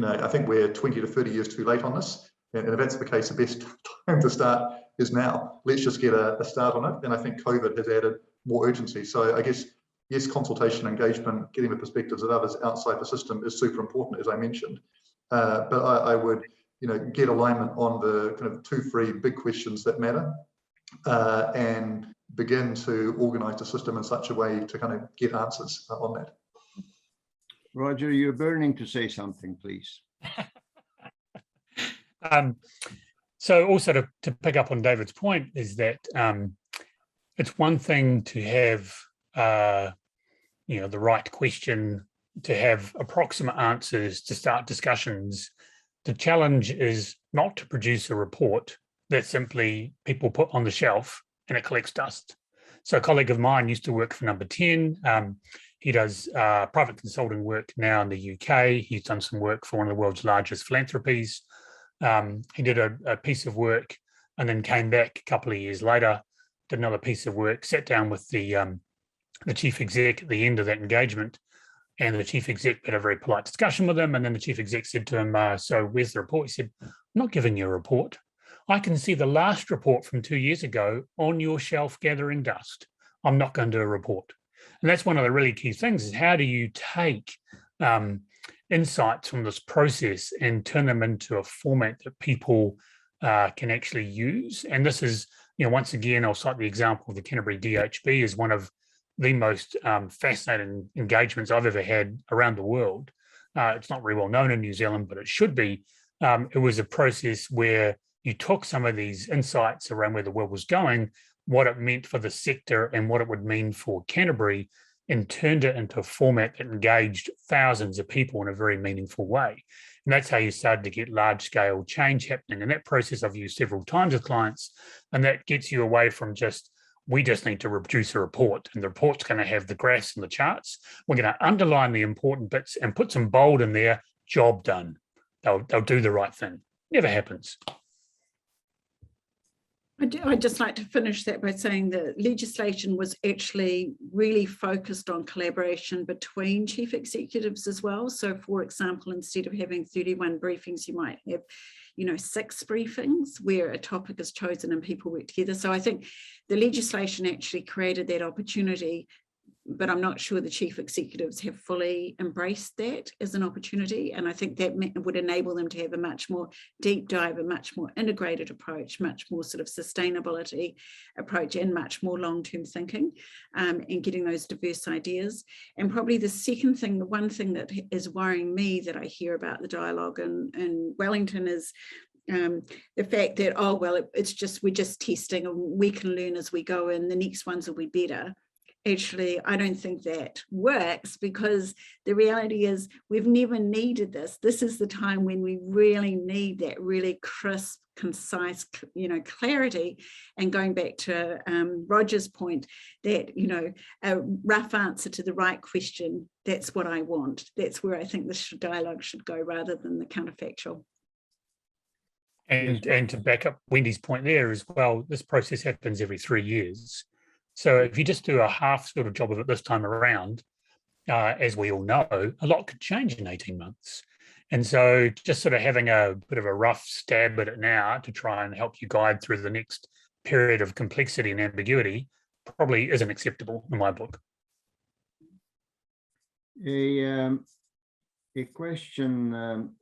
I think we're 20 to 30 years too late on this. And if that's the case, the best time to start is now. Let's just get a start on it. And I think COVID has added more urgency. So I guess, yes, consultation, engagement, getting the perspectives of others outside the system is super important, as I mentioned. But I would, get alignment on the kind of 2-3 big questions that matter, and begin to organize the system in such a way to kind of get answers on that. Roger, you're burning to say something, please. So also to pick up on David's point is that it's one thing to have the right question, to have approximate answers to start discussions. The challenge is not to produce a report that simply people put on the shelf and it collects dust. So a colleague of mine used to work for Number 10. He does private consulting work now in the UK. He's done some work for one of the world's largest philanthropies. He did a piece of work and then came back a couple of years later, did another piece of work, sat down with the chief exec at the end of that engagement And the chief exec had a very polite discussion with him. And then the chief exec said to him, so where's the report? He said, I'm not giving you a report. I can see the last report from 2 years ago on your shelf gathering dust. I'm not going to do a report. And that's one of the really key things, is how do you take insights from this process and turn them into a format that people can actually use. And this is, once again, I'll cite the example of the Canterbury DHB as one of the most fascinating engagements I've ever had around the world. It's not very well known in New Zealand, but it should be. It was a process where you took some of these insights around where the world was going, what it meant for the sector and what it would mean for Canterbury, and turned it into a format that engaged thousands of people in a very meaningful way. And that's how you started to get large-scale change happening. And that process I've used several times with clients, and that gets you away from we just need to produce a report, and the report's going to have the graphs and the charts. We're going to underline the important bits and put some bold in there, job done. They'll do the right thing. Never happens. I'd just like to finish that by saying that legislation was actually really focused on collaboration between chief executives as well. So, for example, instead of having 31 briefings, you might have 6 briefings where a topic is chosen and people work together. So I think the legislation actually created that opportunity, but I'm not sure the chief executives have fully embraced that as an opportunity. And I think that would enable them to have a much more deep dive, a much more integrated approach, much more sort of sustainability approach, and much more long-term thinking, and getting those diverse ideas. And probably the second thing, the one thing that is worrying me that I hear about the dialogue in Wellington is the fact that, we're just testing and we can learn as we go and the next ones will be better. Actually, I don't think that works, because the reality is we've never needed this. This is the time when we really need that really crisp, concise, clarity. And going back to Roger's point, that, a rough answer to the right question, that's what I want. That's where I think this dialogue should go, rather than the counterfactual. And to back up Wendy's point there as well, this process happens every 3 years. So if you just do a half sort of job of it this time around, as we all know, a lot could change in 18 months. And so just sort of having a bit of a rough stab at it now to try and help you guide through the next period of complexity and ambiguity probably isn't acceptable in my book. A question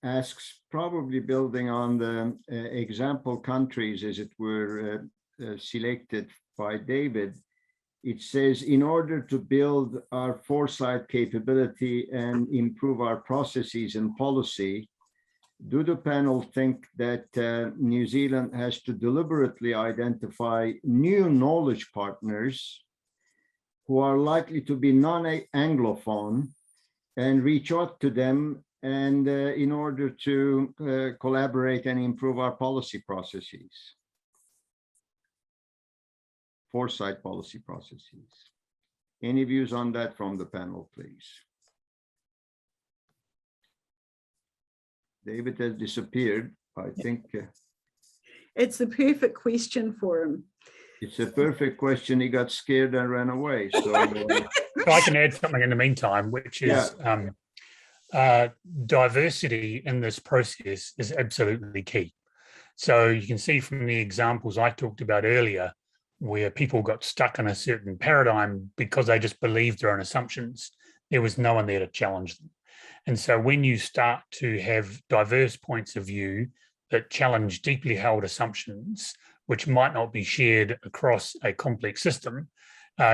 asks, probably building on the example countries, as it were, selected by David. It says, in order to build our foresight capability and improve our processes and policy, do the panel think that New Zealand has to deliberately identify new knowledge partners who are likely to be non-Anglophone and reach out to them, and in order to collaborate and improve our policy processes? Foresight policy processes. Any views on that from the panel, please? David has disappeared, I think. It's the perfect question for him. It's a perfect question. He got scared and ran away. So, So I can add something in the meantime, which is diversity in this process is absolutely key. So you can see from the examples I talked about earlier, where people got stuck in a certain paradigm because they just believed their own assumptions. There was no one there to challenge them. And so when you start to have diverse points of view that challenge deeply held assumptions, which might not be shared across a complex system,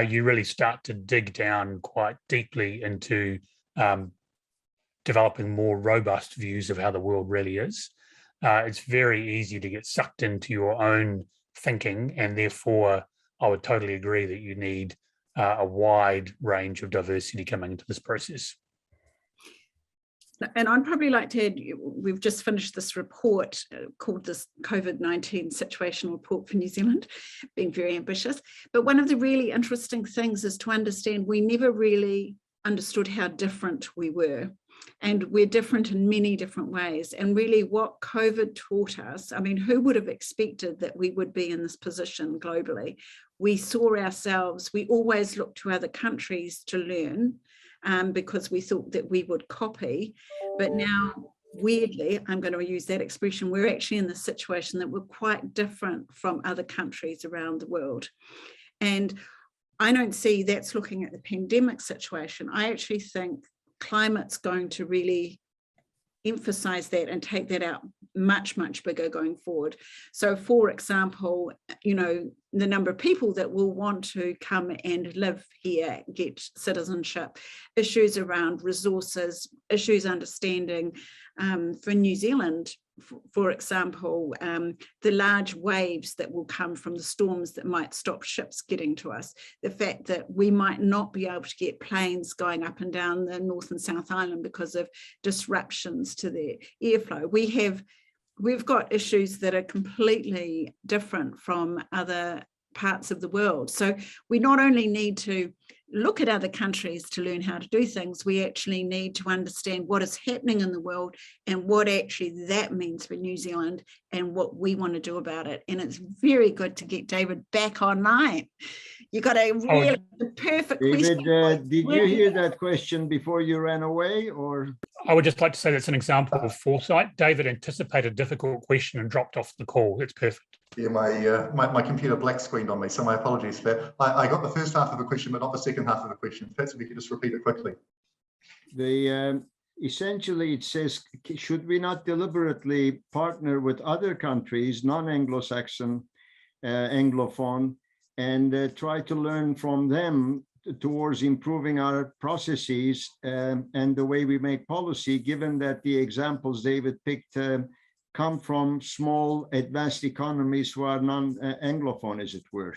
you really start to dig down quite deeply into developing more robust views of how the world really is. It's very easy to get sucked into your own thinking, and therefore I would totally agree that you need a wide range of diversity coming into this process. And I'd probably like to add, we've just finished this report called this COVID-19 situational report for New Zealand, being very ambitious. But one of the really interesting things is to understand we never really understood how different we were. And we're different in many different ways. And really what COVID taught us, I mean, who would have expected that we would be in this position globally? We saw ourselves, we always looked to other countries to learn, because we thought that we would copy. But now, weirdly, I'm going to use that expression, we're actually in the situation that we're quite different from other countries around the world. And I don't see that's looking at the pandemic situation. I actually think climate's going to really emphasize that and take that out much, much bigger going forward. So for example, you know, the number of people that will want to come and live here, get citizenship, issues around resources, issues understanding for New Zealand, for example, the large waves that will come from the storms that might stop ships getting to us, the fact that we might not be able to get planes going up and down the North and South Island because of disruptions to their airflow. We've got issues that are completely different from other parts of the world. So we not only need to look at other countries to learn how to do things, we actually need to understand what is happening in the world and what actually that means for New Zealand and what we want to do about it. And it's very good to get David back online. You got a really perfect David, question. did you hear that question before you ran away, or? I would just like to say that's an example of foresight. David anticipated a difficult question and dropped off the call. It's perfect. Yeah, my computer black screened on me, so my apologies for that. I got the first half of the question, but not the second half of the question. Perhaps if we could just repeat it quickly. Essentially, it says, should we not deliberately partner with other countries, non-Anglo-Saxon, Anglophone, and try to learn from them towards improving our processes and the way we make policy, given that the examples David picked come from small advanced economies who are non-Anglophone, as it were.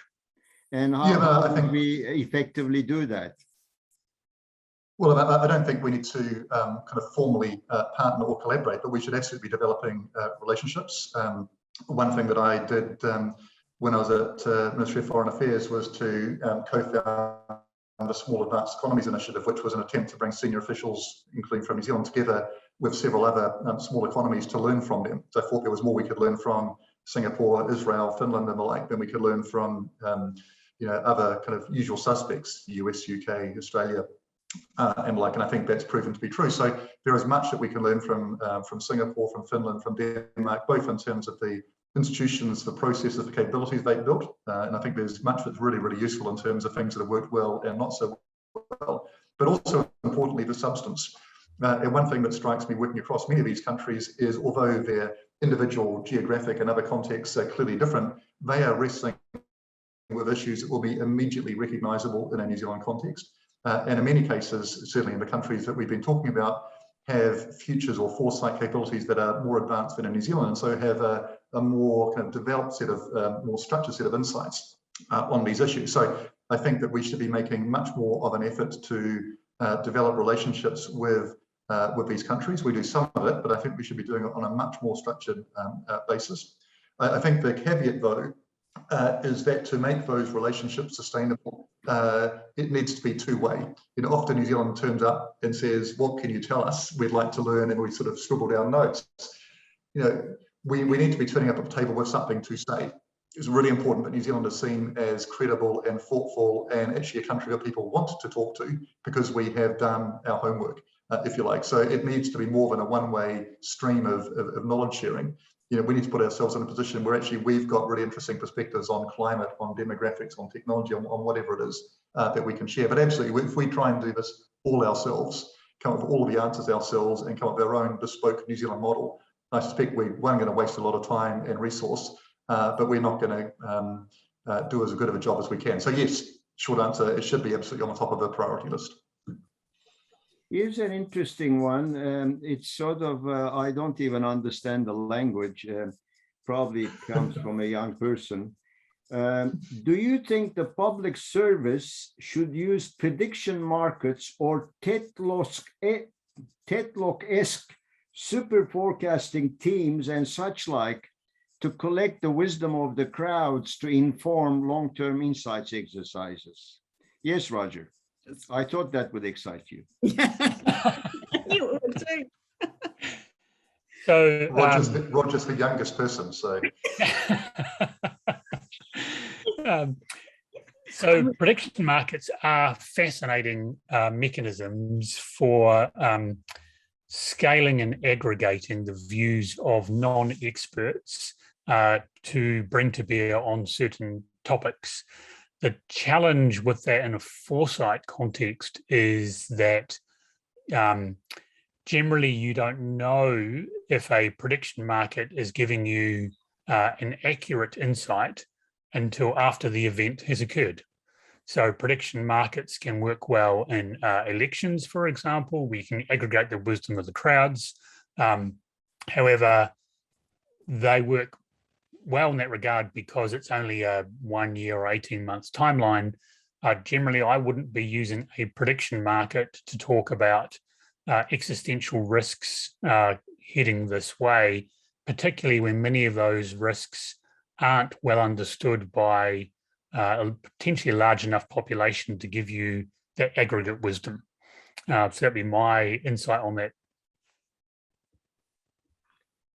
And how do we effectively do that? Well, I don't think we need to kind of formally partner or collaborate, but we should absolutely be developing relationships. One thing that I did when I was at Ministry of Foreign Affairs was to co-found the Small Advanced Economies Initiative, which was an attempt to bring senior officials, including from New Zealand, together with several other small economies to learn from them. So I thought there was more we could learn from Singapore, Israel, Finland, and the like than we could learn from other kind of usual suspects, US, UK, Australia, and like. And I think that's proven to be true. So there is much that we can learn from Singapore, from Finland, from Denmark, both in terms of the institutions, the processes, the capabilities they built. And I think there's much that's really, really useful in terms of things that have worked well and not so well, but also importantly, the substance. And one thing that strikes me working across many of these countries is, although their individual geographic and other contexts are clearly different, they are wrestling with issues that will be immediately recognisable in a New Zealand context. And in many cases, certainly in the countries that we've been talking about, have futures or foresight capabilities that are more advanced than in New Zealand, and so have a more kind of developed set of, more structured set of insights on these issues. So I think that we should be making much more of an effort to develop relationships with these countries. We do some of it, but I think we should be doing it on a much more structured basis. I think the caveat, though, is that to make those relationships sustainable, it needs to be two-way. Often New Zealand turns up and says, "What can you tell us? We'd like to learn," and we sort of scribble down notes. We need to be turning up at the table with something to say. It's really important that New Zealand is seen as credible and thoughtful, and actually a country that people want to talk to because we have done our homework, if you like. So it needs to be more than a one-way stream of knowledge sharing. We need to put ourselves in a position where actually we've got really interesting perspectives on climate, on demographics, on technology, on whatever it is that we can share. But absolutely, if we try and do this all ourselves, come up with all of the answers ourselves and come up with our own bespoke New Zealand model, I suspect we're going to waste a lot of time and resource, but we're not going to do as good of a job as we can. So yes, short answer, it should be absolutely on the top of the priority list. Here's an interesting one. It's sort of, I don't even understand the language, probably comes from a young person. Do you think the public service should use prediction markets or Tetlock-esque super forecasting teams and such like to collect the wisdom of the crowds to inform long-term insights exercises? Yes, Roger. I thought that would excite you. You would too. So Roger's the youngest person, so. So prediction markets are fascinating mechanisms for scaling and aggregating the views of non-experts to bring to bear on certain topics. The challenge with that in a foresight context is that generally you don't know if a prediction market is giving you an accurate insight until after the event has occurred. So prediction markets can work well in elections, for example. We can aggregate the wisdom of the crowds. However, they work well in that regard because it's only a 1 year or 18 months timeline. Generally, I wouldn't be using a prediction market to talk about existential risks heading this way, particularly when many of those risks aren't well understood by a potentially large enough population to give you that aggregate wisdom. So that'd be my insight on that.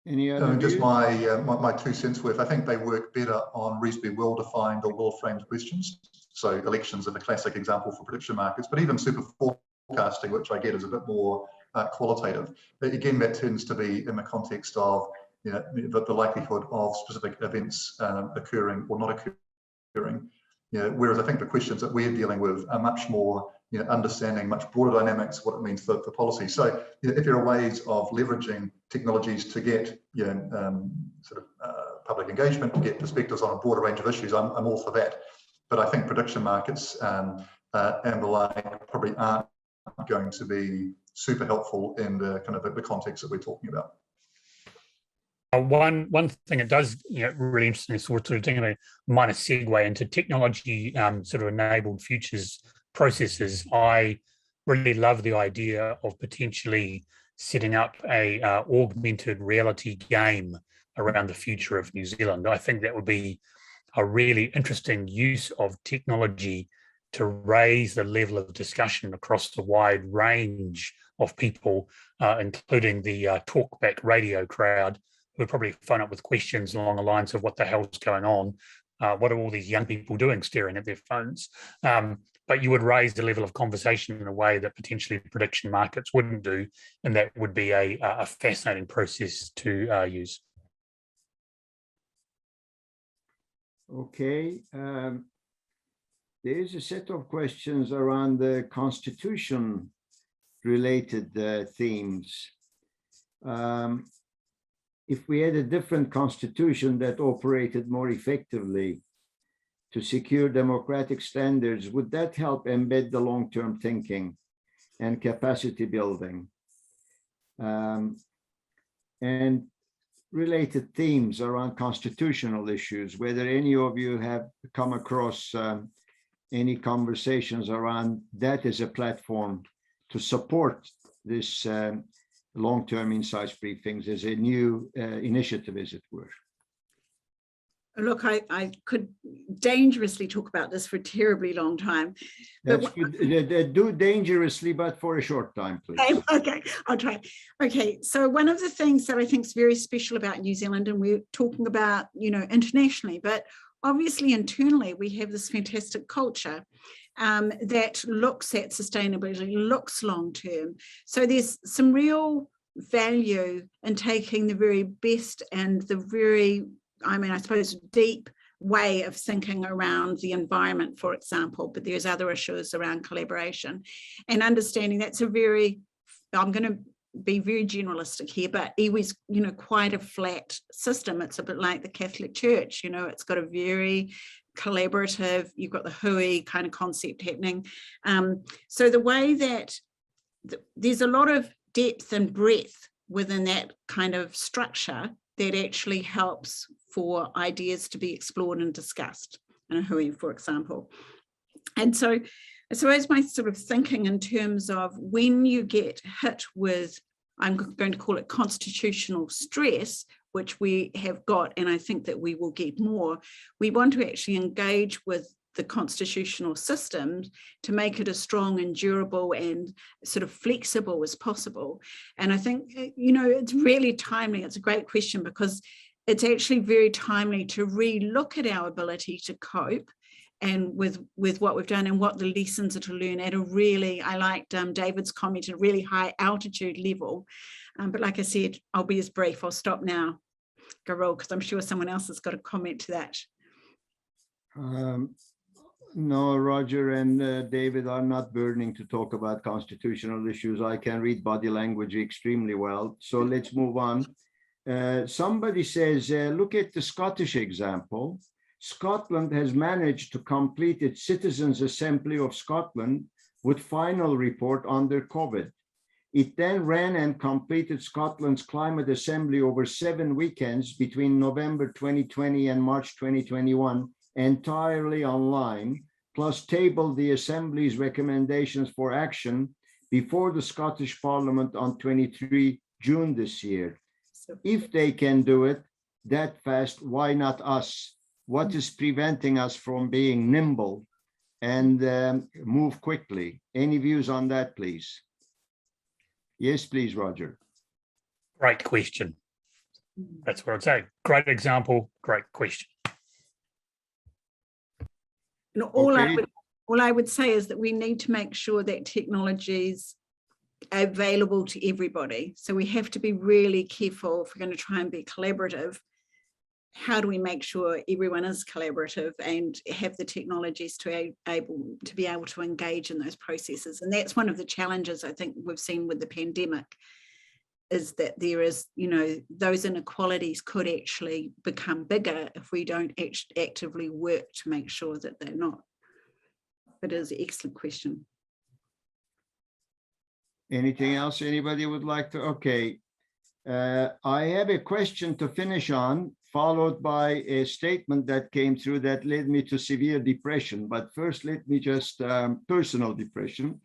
Any other just my 2 cents worth. I think they work better on reasonably well-defined or well-framed questions. So elections are the classic example for prediction markets, but even super forecasting, which I get is a bit more qualitative. But again, that tends to be in the context of the likelihood of specific events occurring or not occurring. Whereas I think the questions that we're dealing with are much more understanding much broader dynamics, what it means for policy. So if there are ways of leveraging technologies to get public engagement, to get perspectives on a broader range of issues, I'm all for that. But I think prediction markets and the like probably aren't going to be super helpful in the kind of the context that we're talking about. One thing it does really interesting is sort of taking a minor segue into technology sort of enabled futures processes. I really love the idea of potentially setting up a augmented reality game around the future of New Zealand. I think that would be a really interesting use of technology to raise the level of discussion across the wide range of people, including the talkback radio crowd, who would probably phone up with questions along the lines of what the hell's going on? What are all these young people doing staring at their phones? But you would raise the level of conversation in a way that potentially prediction markets wouldn't do, and that would be a fascinating process to use. Okay. There is a set of questions around the constitution-related themes. If we had a different constitution that operated more effectively to secure democratic standards, would that help embed the long-term thinking and capacity building? And related themes around constitutional issues, whether any of you have come across any conversations around that as a platform to support this long-term insights briefings as a new initiative, as it were. Look, I could dangerously talk about this for a terribly long time. That's good. Do dangerously, but for a short time, please. Okay, I'll try. Okay, so one of the things that I think is very special about New Zealand, and we're talking about, internationally, but obviously internally, we have this fantastic culture that looks at sustainability, looks long-term. So there's some real value in taking the very best and the very, I suppose, deep way of thinking around the environment, for example, but there's other issues around collaboration and understanding that's a very, I'm going to be very generalistic here, but iwi's, quite a flat system. It's a bit like the Catholic Church, it's got a very collaborative, you've got the hui kind of concept happening. So the way that there's a lot of depth and breadth within that kind of structure that actually helps for ideas to be explored and discussed in a hui, for example. And so I suppose my sort of thinking in terms of when you get hit with, I'm going to call it constitutional stress, which we have got, and I think that we will get more, we want to actually engage with the constitutional system to make it as strong and durable and sort of flexible as possible. And I think, it's really timely. It's a great question because it's actually very timely to re-look at our ability to cope and with what we've done and what the lessons are to learn at a really, I liked David's comment, at a really high altitude level. But like I said, I'll be as brief. I'll stop now, Girol, because I'm sure someone else has got a comment to that. No, Roger and David are not burning to talk about constitutional issues. I can read body language extremely well. So let's move on. Somebody says, look at the Scottish example. Scotland has managed to complete its Citizens' Assembly of Scotland with final report under COVID. It then ran and completed Scotland's Climate Assembly over 7 weekends between November 2020 and March 2021, entirely online, plus tabled the Assembly's recommendations for action before the Scottish Parliament on 23 June this year. If they can do it that fast, why not us? What is preventing us from being nimble and move quickly? Any views on that, please? Yes, please, Roger. Great question. That's what I'd say. Great example, great question. And all I would say is that we need to make sure that technology is available to everybody. So we have to be really careful if we're going to try and be collaborative. How do we make sure everyone is collaborative and have the technologies to be able to engage in those processes? And that's one of the challenges I think we've seen with the pandemic, is that there is, those inequalities could actually become bigger if we don't actively work to make sure that they're not. But it is an excellent question. Anything else anybody would like to? Okay. I have a question to finish on, followed by a statement that came through that led me to severe depression. But first, let me just, personal depression.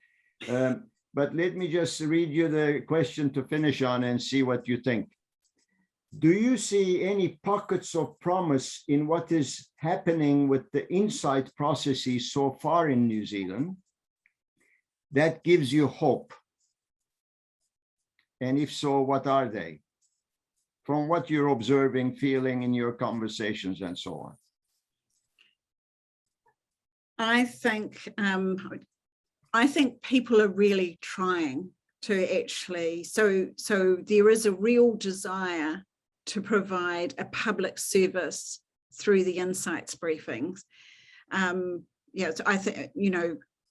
But let me just read you the question to finish on and see what you think. Do you see any pockets of promise in what is happening with the insight processes so far in New Zealand that gives you hope? And if so, what are they? From what you're observing, feeling in your conversations and so on. I think people are really trying to actually, so there is a real desire to provide a public service through the Insights Briefings. So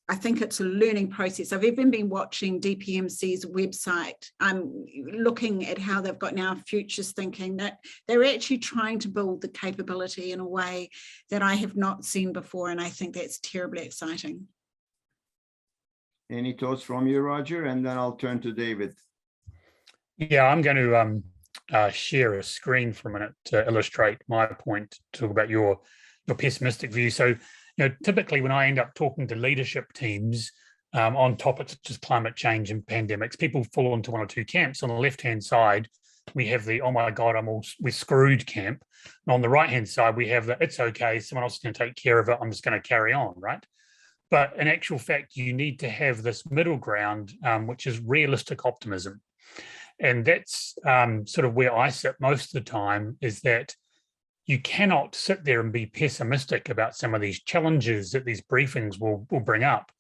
I think it's a learning process. I've even been watching DPMC's website. I'm looking at how they've got now futures thinking, that they're actually trying to build the capability in a way that I have not seen before. And I think that's terribly exciting. Any thoughts from you, Roger? And then I'll turn to David. Yeah, I'm going to share a screen for a minute to illustrate my point, talk about your pessimistic view. So, typically when I end up talking to leadership teams on topics such as climate change and pandemics, people fall into one or two camps. On the left-hand side, we have the, oh my God, we're screwed camp. And on the right-hand side, we have the, it's okay, someone else is going to take care of it, I'm just going to carry on, right? But in actual fact, you need to have this middle ground, which is realistic optimism. And that's sort of where I sit most of the time, is that you cannot sit there and be pessimistic about some of these challenges that these briefings will bring up.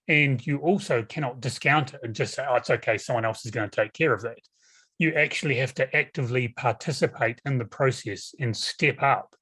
And you also cannot discount it and just say, oh, it's okay, someone else is going to take care of that. You actually have to actively participate in the process and step up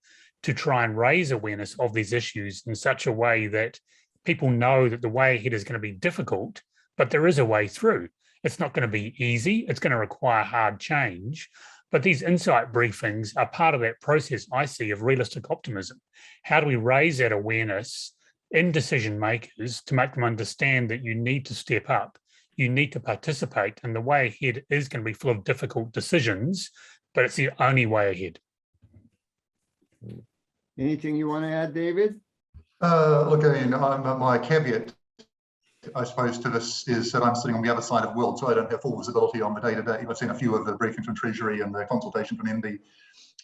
to try and raise awareness of these issues in such a way that people know that the way ahead is going to be difficult, but there is a way through. It's not going to be easy. It's going to require hard change. But these insight briefings are part of that process, I see, of realistic optimism. How do we raise that awareness in decision makers to make them understand that you need to step up, you need to participate, and the way ahead is going to be full of difficult decisions, but it's the only way ahead. Anything you want to add, David? Look, I mean, my caveat, I suppose, to this is that I'm sitting on the other side of the world, so I don't have full visibility on the day-to-day. I've seen a few of the briefings from Treasury and the consultation from MD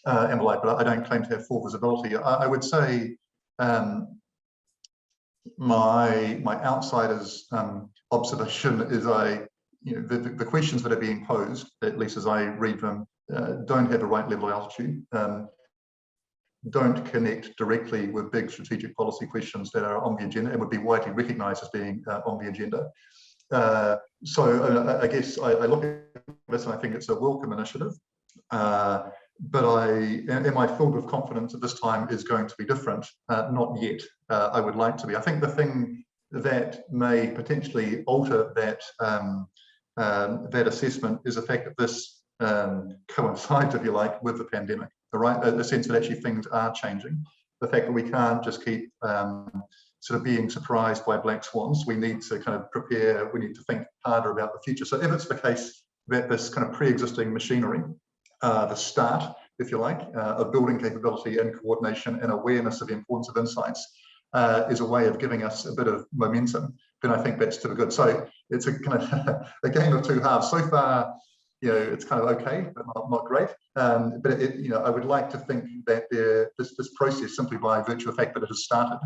and the like, but I don't claim to have full visibility. I would say my outsider's observation is the questions that are being posed, at least as I read them, don't have the right level of altitude. don't connect directly with big strategic policy questions that are on the agenda and would be widely recognised as being on the agenda. So I guess I look at this and I think it's a welcome initiative, but am I filled with confidence that this time is going to be different? Not yet. I would like to be. I think the thing that may potentially alter that that assessment is the fact that this coincides, if you like, with the pandemic. The sense that actually things are changing. The fact that we can't just keep sort of being surprised by black swans. We need to kind of prepare, we need to think harder about the future. So if it's the case that this kind of pre-existing machinery, the start, if you like, of building capability and coordination and awareness of the importance of insights is a way of giving us a bit of momentum, then I think that's to the good. So it's a kind of a game of two halves. So far, it's kind of okay, but not great. But I would like to think that this process, simply by virtue of the fact that it has started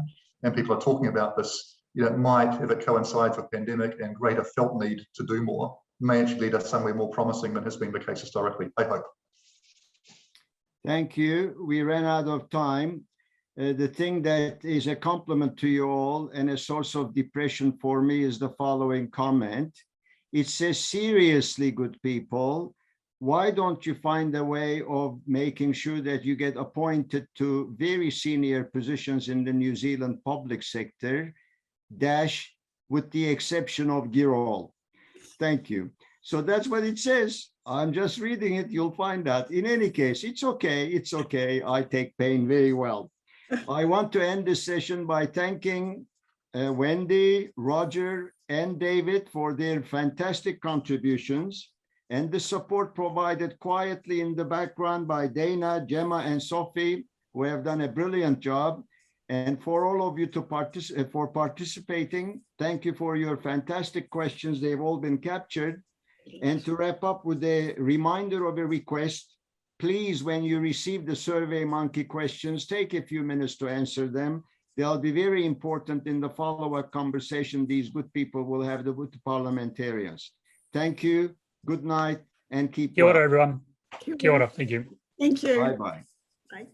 and people are talking about this, might, if it coincides with pandemic and greater felt need to do more, may actually lead us somewhere more promising than has been the case historically, I hope. Thank you. We ran out of time. The thing that is a compliment to you all and a source of depression for me is the following comment. It says, seriously, good people, why don't you find a way of making sure that you get appointed to very senior positions in the New Zealand public sector, with the exception of Girol? Thank you. So that's what it says. I'm just reading it. You'll find that. In any case, it's okay. It's okay. I take pain very well. I want to end this session by thanking Wendy, Roger, and David for their fantastic contributions and the support provided quietly in the background by Dana, Gemma, and Sophie, who have done a brilliant job. And for all of you for participating, thank you for your fantastic questions. They've all been captured. And to wrap up with a reminder of a request, please, when you receive the Survey Monkey questions, take a few minutes to answer them. They'll be very important in the follow-up conversation these good people will have with the parliamentarians. Thank you. Good night and keep Kia ora, well. everyone. Kia ora. Thank you. Thank you. Bye-bye. Bye.